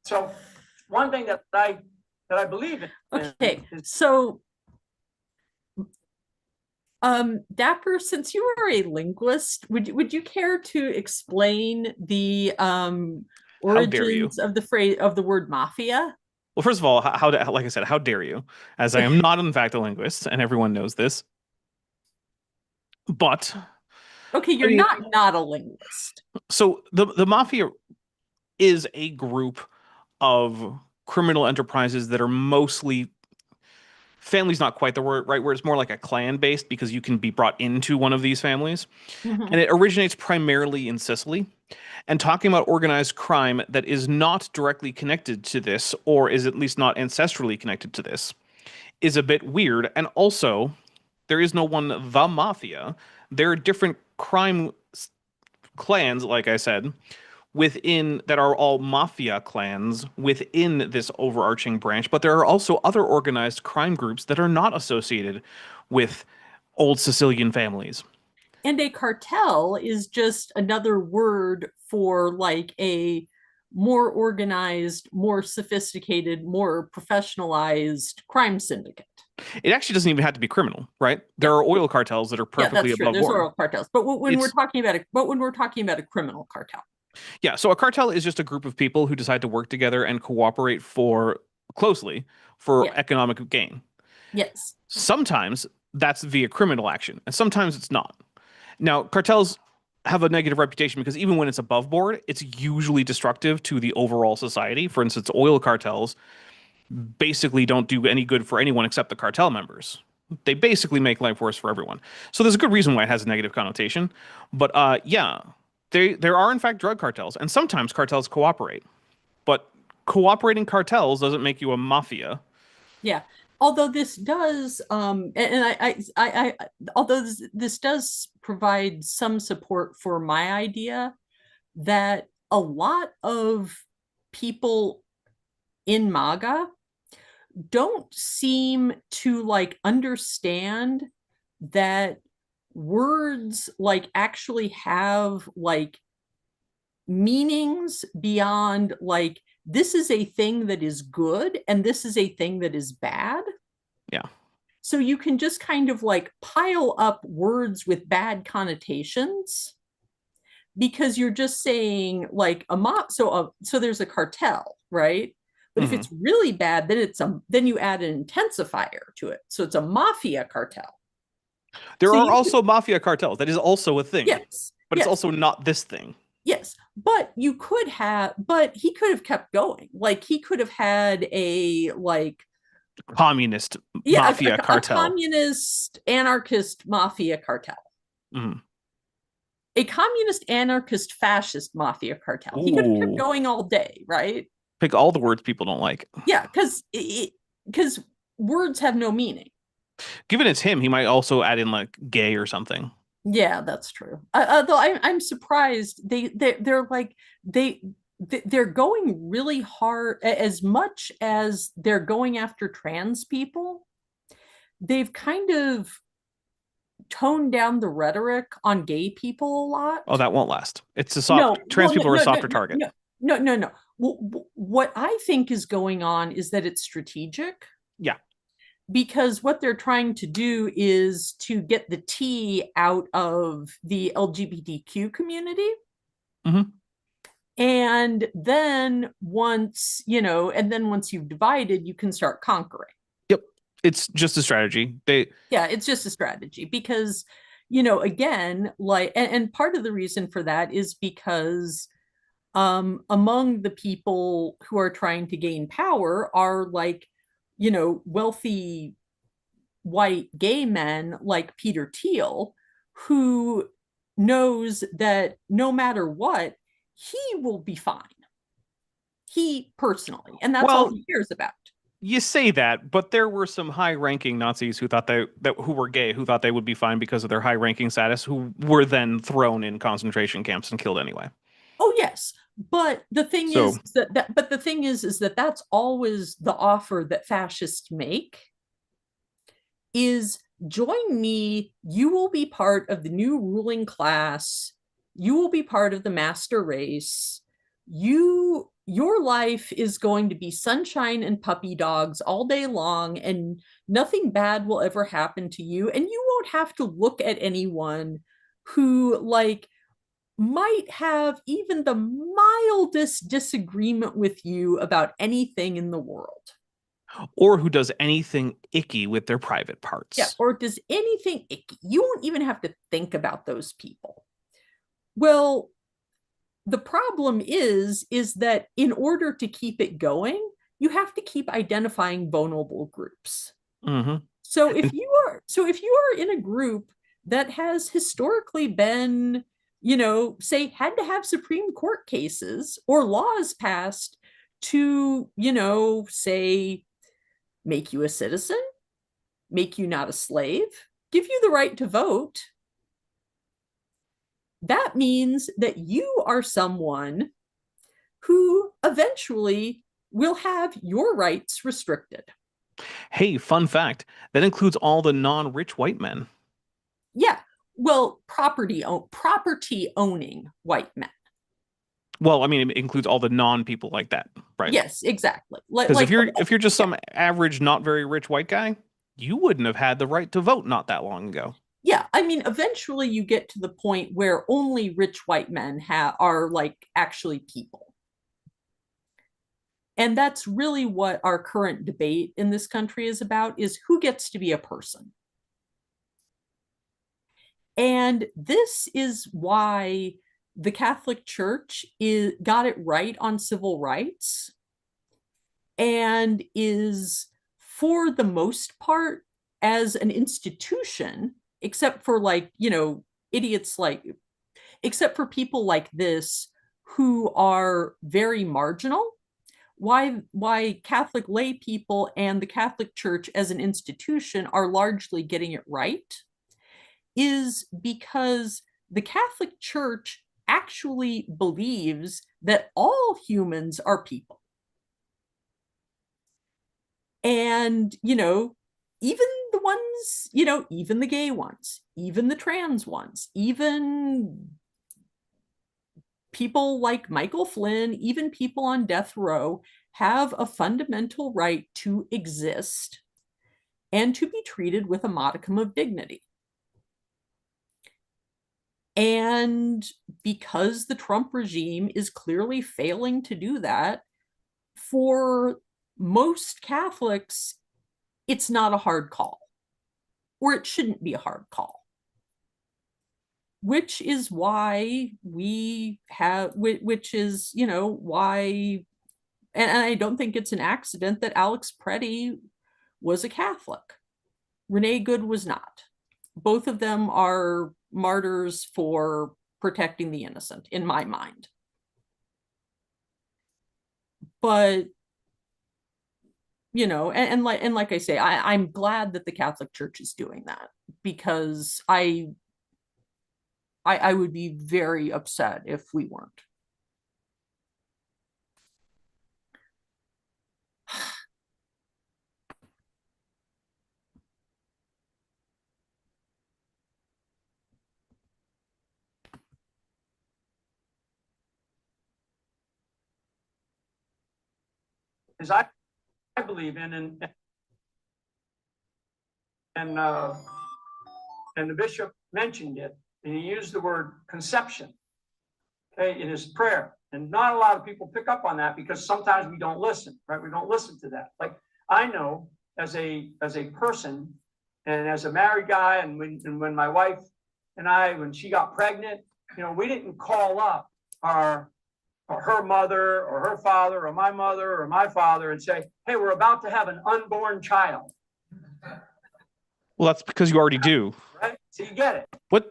So one thing that I believe in. Okay, so Dapper, since you are a linguist, would you care to explain the origins of the word mafia? Well, first of all, like I said, how dare you? As I am not, in fact, a linguist, and everyone knows this. But okay, you're not a linguist. So the mafia is a group of criminal enterprises that are mostly, family's not quite the right word, it's more like a clan based, because you can be brought into one of these families. And it originates primarily in Sicily. And talking about organized crime that is not directly connected to this, or is at least not ancestrally connected to this, is a bit weird. And also, there is no one the mafia. There are different crime clans, like I said, within that are all mafia clans within this overarching branch. But there are also other organized crime groups that are not associated with old Sicilian families. And a cartel is just another word for like a more organized, more sophisticated, more professionalized crime syndicate. It actually doesn't even have to be criminal, right? There are oil cartels that are perfectly above board. There's oil cartels, but when we're talking about a criminal cartel. Yeah, so a cartel is just a group of people who decide to work together and cooperate closely for economic gain. Yes. Sometimes that's via criminal action, and sometimes it's not. Now, cartels have a negative reputation because even when it's above board, it's usually destructive to the overall society. For instance, oil cartels basically don't do any good for anyone except the cartel members. They basically make life worse for everyone. So there's a good reason why it has a negative connotation. But yeah, there are in fact drug cartels, and sometimes cartels cooperate. But cooperating cartels doesn't make you a mafia. Yeah. Although this does, although this does provide some support for my idea that a lot of people in MAGA don't seem to like understand that words like actually have like meanings beyond like, this is a thing that is good and this is a thing that is bad. Yeah. So you can just kind of like pile up words with bad connotations because you're just saying like so there's a cartel, right? But if it's really bad, then you add an intensifier to it. So it's a mafia cartel. There are also mafia cartels. That is also a thing. Yes. But it's also not this thing. Yes. But he could have kept going. Like he could have had a like communist mafia cartel. A communist anarchist mafia cartel. A communist anarchist fascist mafia cartel. He could have kept going all day, right? Pick all the words people don't like. Yeah, because words have no meaning. Given it's him, he might also add in like gay or something. Yeah, that's true. Although I'm surprised they're going really hard. As much as they're going after trans people, they've kind of toned down the rhetoric on gay people a lot. Oh, that won't last. It's a soft. Trans people are a softer target. No. What I think is going on is that it's strategic. Yeah. Because what they're trying to do is to get the T out of the LGBTQ community. And then once you've divided, you can start conquering. Yep. It's just a strategy. It's just a strategy because, again, like, and part of the reason for that is because among the people who are trying to gain power are like, wealthy white gay men like Peter Thiel, who knows that no matter what, he will be fine. He personally, and that's all he cares about. You say that, but there were some high-ranking Nazis who thought who were gay, who thought they would be fine because of their high-ranking status, who were then thrown in concentration camps and killed anyway. Oh yes, but the thing is that that's always the offer that fascists make. Is join me, you will be part of the new ruling class, you will be part of the master race, your life is going to be sunshine and puppy dogs all day long, and nothing bad will ever happen to you, and you won't have to look at anyone who like might have even the mildest disagreement with you about anything in the world. Or who does anything icky with their private parts. Yeah, or does anything icky. You won't even have to think about those people. Well, the problem is that in order to keep it going, you have to keep identifying vulnerable groups. So if you are in a group that has historically been, say, had to have Supreme Court cases or laws passed to, say, make you a citizen, make you not a slave, give you the right to vote, that means that you are someone who eventually will have your rights restricted. Hey, fun fact, that includes all the non-rich white men. Yeah, well, property owning white men. Well, I mean, it includes all the non-people like that, right? Yes, exactly. Because if you're just some average, not very rich white guy, you wouldn't have had the right to vote not that long ago. Yeah, I mean, eventually you get to the point where only rich white men are like actually people. And that's really what our current debate in this country is about, is who gets to be a person. And this is why the Catholic Church got it right on civil rights and is, for the most part, as an institution, except for idiots except for people like this who are very marginal, why Catholic lay people and the Catholic Church as an institution are largely getting it right is because the Catholic Church actually believes that all humans are people. And, even the ones, even the gay ones, even the trans ones, even people like Michael Flynn, even people on death row have a fundamental right to exist. and to be treated with a modicum of dignity. And because the Trump regime is clearly failing to do that, for most Catholics, it's not a hard call, or it shouldn't be a hard call. Which is why we have, which is, you know, why, and I don't think it's an accident that Alex Preddy was a Catholic. Renee Good was not. Both of them are martyrs for protecting the innocent, in my mind. But, you know, and like I say, I'm glad that the Catholic Church is doing that, because I would be very upset if we weren't. As I believe in, and the bishop mentioned it, and he used the word conception, okay, in his prayer. And not a lot of people pick up on that, because sometimes we don't listen, right? We don't listen to that. Like, I know as a person and as a married guy, and when my wife and I, when she got pregnant, you know, we didn't call up her mother or her father or my mother or my father and say, hey, we're about to have an unborn child. Well, that's because you already do. Right? So you get it. What?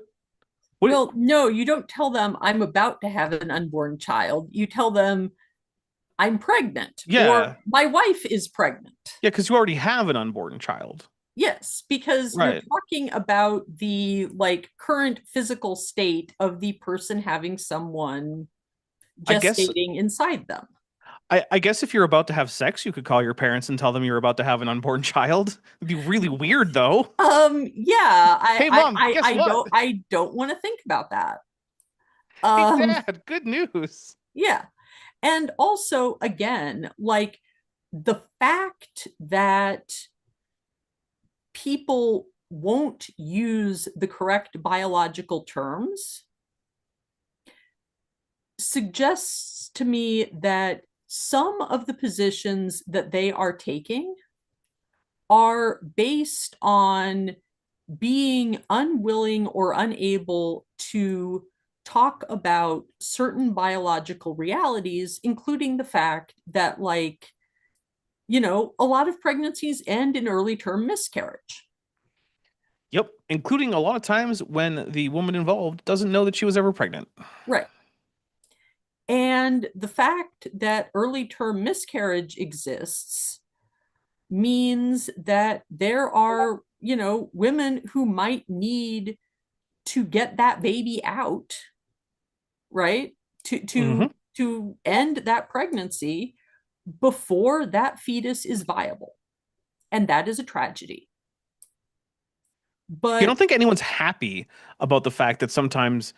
Well, no, you don't tell them I'm about to have an unborn child. You tell them I'm pregnant. Yeah. Or my wife is pregnant. Yeah, because you already have an unborn child. Yes, because you're talking about the like current physical state of the person having someone gestating inside them. I guess if you're about to have sex, you could call your parents and tell them you're about to have an unborn child. It'd be really weird, though. Yeah. Hey, Mom, I don't want to think about that. Hey, Dad, good news. Yeah. And also, again, like the fact that people won't use the correct biological terms suggests to me that some of the positions that they are taking are based on being unwilling or unable to talk about certain biological realities, including the fact that, like, you know, a lot of pregnancies end in early term miscarriage. Yep, including a lot of times when the woman involved doesn't know that she was ever pregnant. Right. And the fact that early term miscarriage exists means that there are, you know, women who might need to get that baby out, right? To end that pregnancy before that fetus is viable. And that is a tragedy. But you don't think anyone's happy about the fact that sometimes,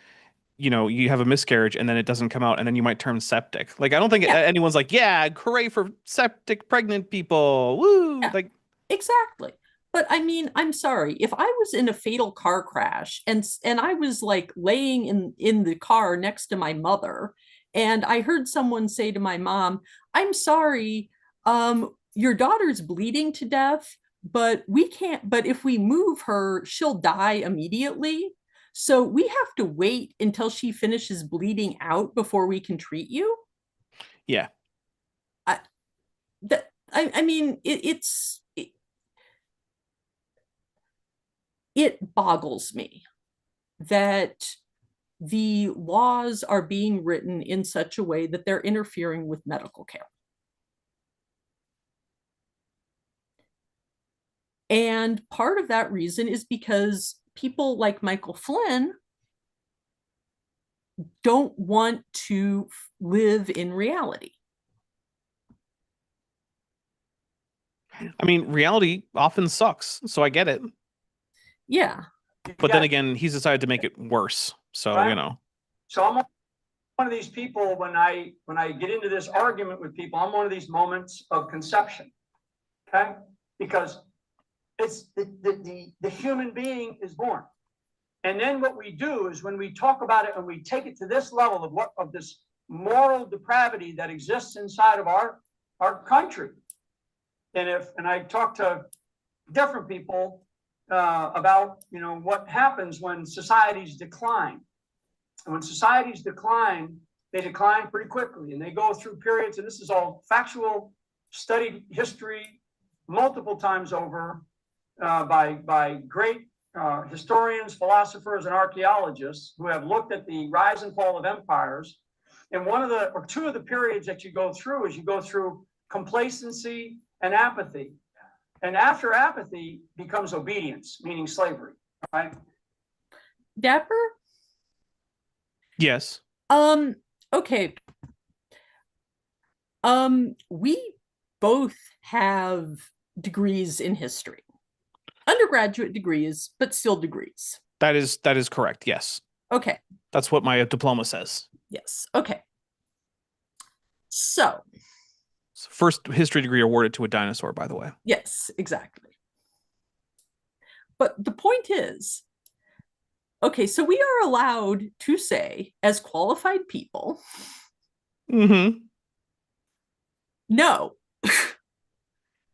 you know, you have a miscarriage and then it doesn't come out and then you might turn septic. Like, I don't think anyone's like, yeah, hooray for septic pregnant people. Woo. Yeah, like, exactly. But I mean, I'm sorry, if I was in a fatal car crash and I was like laying in the car next to my mother, and I heard someone say to my mom, I'm sorry, your daughter's bleeding to death, but if we move her, she'll die immediately. So we have to wait until she finishes bleeding out before we can treat you. Yeah. I mean, it boggles me that the laws are being written in such a way that they're interfering with medical care. And part of that reason is because people like Michael Flynn don't want to live in reality. I mean, reality often sucks, so I get it. Yeah. But then again, he's decided to make it worse. So, you know. So I'm one of these people, when I get into this argument with people, I'm one of these moments of conception. Okay? Because it's the human being is born. And then what we do is when we talk about it and we take it to this level of this moral depravity that exists inside of our country. And I talk to different people about, what happens when societies decline. And when societies decline, they decline pretty quickly, and they go through periods, and this is all factual, studied history multiple times over by great historians, philosophers, and archaeologists who have looked at the rise and fall of empires. And two of the periods that you go through is you go through complacency and apathy. And after apathy becomes obedience, meaning slavery, right? Dapper? Yes. Okay. We both have degrees in history. Undergraduate degrees, but still degrees. That is correct. Yes. Okay. That's what my diploma says. Yes. Okay. So. First history degree awarded to a dinosaur, by the way. Yes, exactly. But the point is, okay, so we are allowed to say, as qualified people, no,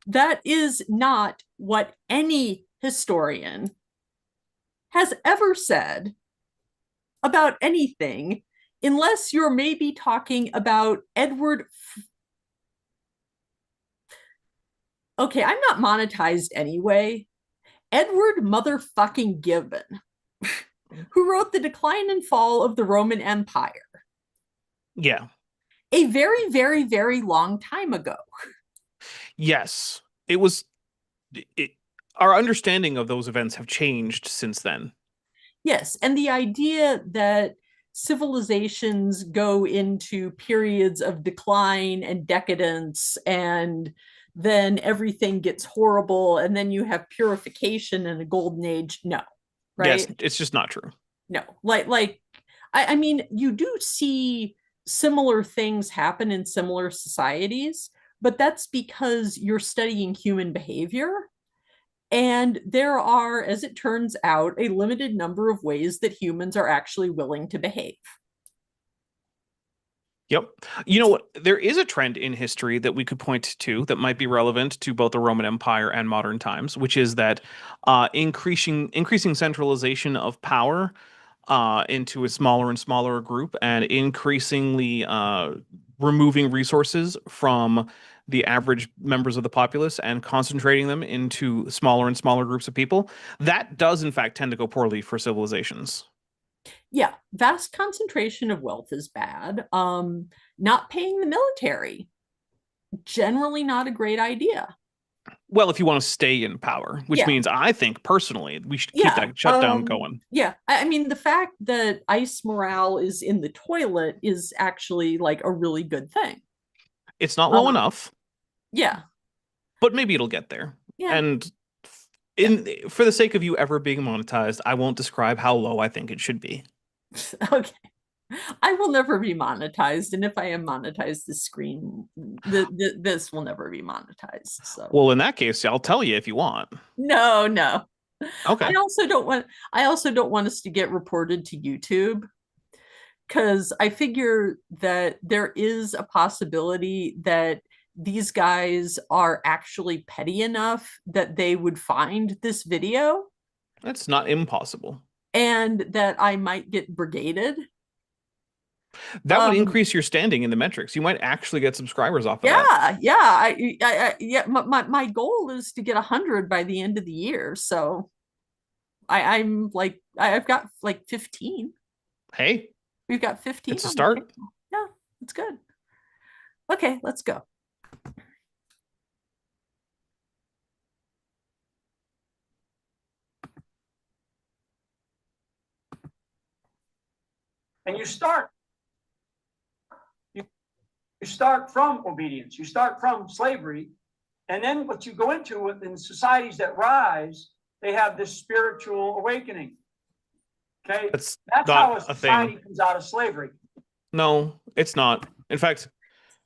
that is not what any historian has ever said about anything, unless you're maybe talking about Edward. Okay, I'm not monetized anyway. Edward motherfucking Gibbon, who wrote The Decline and Fall of the Roman Empire. Yeah. A very, very, very long time ago. Yes. Our understanding of those events have changed since then. Yes, and the idea that civilizations go into periods of decline and decadence, and then everything gets horrible, and then you have purification and a golden age. No, right? Yes, it's just not true. No, I mean, you do see similar things happen in similar societies, but that's because you're studying human behavior. And there are, as it turns out, a limited number of ways that humans are actually willing to behave. Yep. You know what? There is a trend in history that we could point to that might be relevant to both the Roman Empire and modern times, which is that increasing centralization of power into a smaller and smaller group, and increasingly removing resources from the average members of the populace and concentrating them into smaller and smaller groups of people. That does, in fact, tend to go poorly for civilizations. Yeah, vast concentration of wealth is bad. Not paying the military, generally not a great idea. Well, if you want to stay in power, which means I think personally we should keep that shutdown going. Yeah, I mean, the fact that ICE morale is in the toilet is actually like a really good thing. It's not low enough. Yeah. But maybe it'll get there. Yeah. And for the sake of you ever being monetized, I won't describe how low I think it should be. Okay. I will never be monetized, and if I am monetized, this will never be monetized. So, well, in that case, I'll tell you if you want. No. Okay. I also don't want us to get reported to YouTube, because I figure that there is a possibility that these guys are actually petty enough that they would find this video. That's not impossible. And that I might get brigaded. That would increase your standing in the metrics. You might actually get subscribers off of that. Yeah. My goal is to get 100 by the end of the year. So I'm like, I've got like 15. Hey, we've got 15. It's a start. Yeah, it's good. Okay, let's go. And you start from obedience, you start from slavery, and then what you go into in societies that rise, they have this spiritual awakening. Okay, that's how a society comes out of slavery. No, it's not. In fact,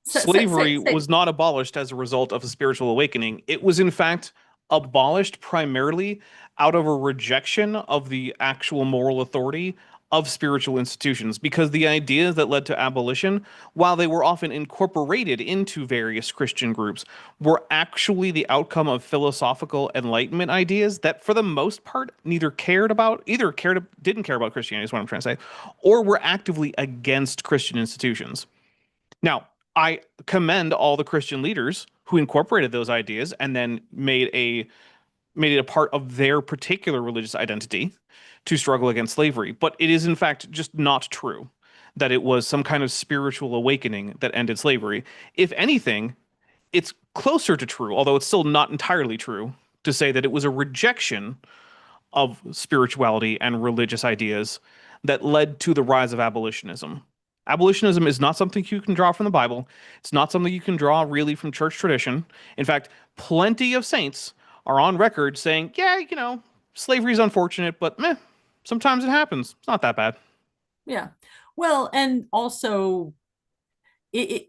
slavery was not abolished as a result of a spiritual awakening. It was, in fact, abolished primarily out of a rejection of the actual moral authority of spiritual institutions, because the ideas that led to abolition, while they were often incorporated into various Christian groups, were actually the outcome of philosophical Enlightenment ideas that, for the most part, didn't care about Christianity, is what I'm trying to say, or were actively against Christian institutions. Now, I commend all the Christian leaders who incorporated those ideas and then made it a part of their particular religious identity to struggle against slavery. But it is, in fact, just not true that it was some kind of spiritual awakening that ended slavery. If anything, it's closer to true, although it's still not entirely true, to say that it was a rejection of spirituality and religious ideas that led to the rise of abolitionism. Abolitionism is not something you can draw from the Bible. It's not something you can draw really from church tradition. In fact, plenty of saints are on record saying, yeah, slavery is unfortunate, but sometimes it happens. It's not that bad. Yeah. Well, and also, there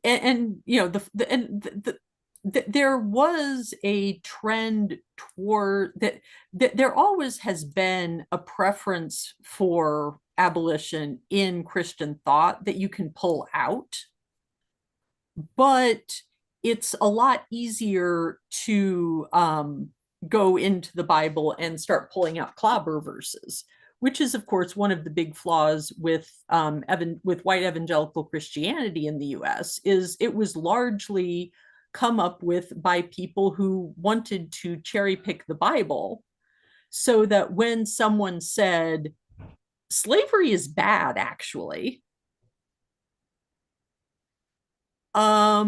was a trend toward that. There always has been a preference for abolition in Christian thought that you can pull out, but it's a lot easier to go into the Bible and start pulling out clobber verses, which is, of course, one of the big flaws with white evangelical Christianity in the U.S. is it was largely come up with by people who wanted to cherry pick the Bible, so that when someone said slavery is bad, actually, I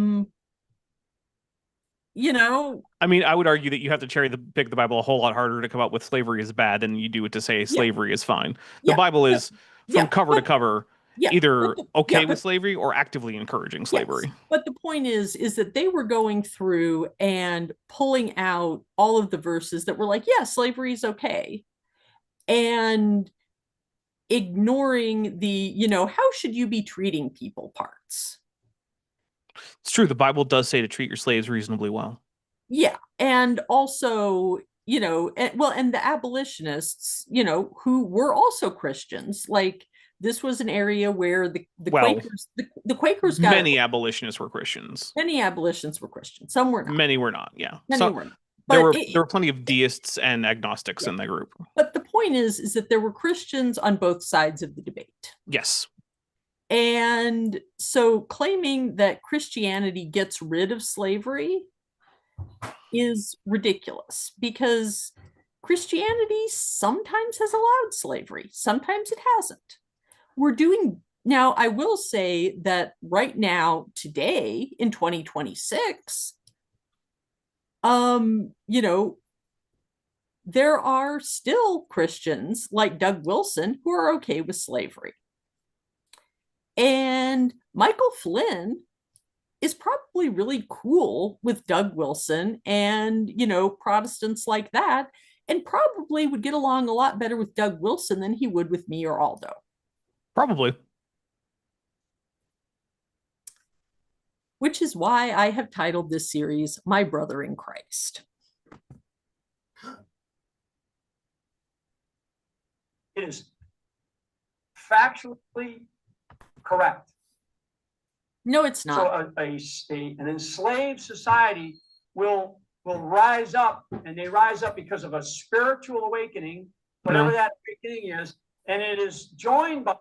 mean, I would argue that you have to cherry pick the Bible a whole lot harder to come up with slavery is bad than you do it to say slavery is fine. The Bible is from cover to cover either with slavery or actively encouraging slavery. Yes, but the point is that they were going through and pulling out all of the verses that were like, yeah, slavery is okay, and ignoring the, how should you be treating people parts. It's true. The Bible does say to treat your slaves reasonably well. Yeah. And also, and the abolitionists, who were also Christians, like this was an area where the Quakers got many abolitionists were Christians. Many abolitionists were Christians. Some were not. Many were not. Yeah. Many were not. There were plenty of deists and agnostics in that group. But the point is that there were Christians on both sides of the debate. Yes. And so claiming that Christianity gets rid of slavery is ridiculous, because Christianity sometimes has allowed slavery, sometimes it hasn't. Now, I will say that right now, today, in 2026, there are still Christians like Doug Wilson who are okay with slavery. And Michael Flynn is probably really cool with Doug Wilson and, Protestants like that, and probably would get along a lot better with Doug Wilson than he would with me or Aldo. Probably. Which is why I have titled this series, My Brother in Christ. It is factually correct. No, it's not. So an enslaved society will rise up, and they rise up because of a spiritual awakening, whatever that awakening is, and it is joined by.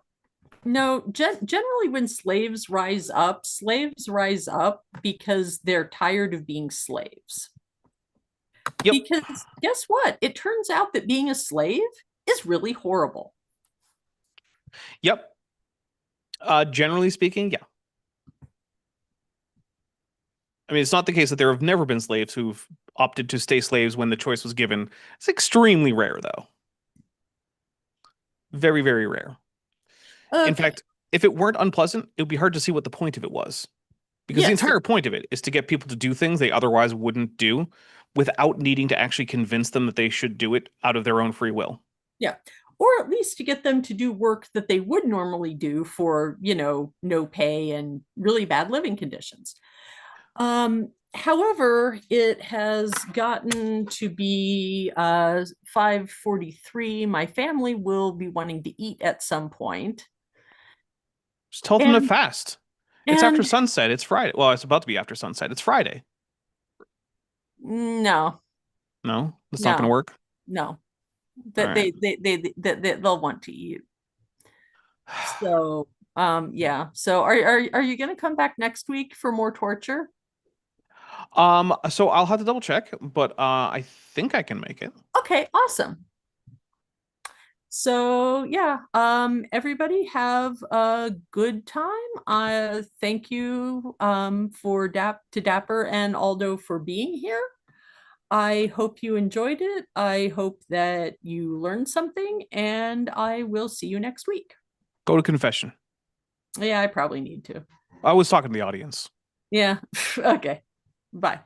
No, generally when slaves rise up because they're tired of being slaves. Yep. Because guess what? It turns out that being a slave is really horrible. Yep. Generally speaking, yeah. I mean, it's not the case that there have never been slaves who've opted to stay slaves when the choice was given. It's extremely rare, though. Very, very rare. Okay. In fact, if it weren't unpleasant, it would be hard to see what the point of it was. Because the entire point of it is to get people to do things they otherwise wouldn't do without needing to actually convince them that they should do it out of their own free will. Yeah. Or at least to get them to do work that they would normally do for, no pay and really bad living conditions. However, it has gotten to be 5:43. My family will be wanting to eat at some point. Just tell them to And- fast. It's after And sunset. It's Friday. Well, it's about to be after sunset. It's Friday. no, No, that's not going to No. work. no, that All right. they'll want to eat. So, yeah. So, are you going to come back next week for more torture? So I'll have to double check, but I think I can make it. Okay, awesome. So yeah, everybody have a good time. Thank you for Dapper and Aldo for being here. I hope you enjoyed it. I hope that you learned something, and I will see you next week. Go to confession. Yeah, I probably need to. I was talking to the audience. Yeah. Okay. Bye.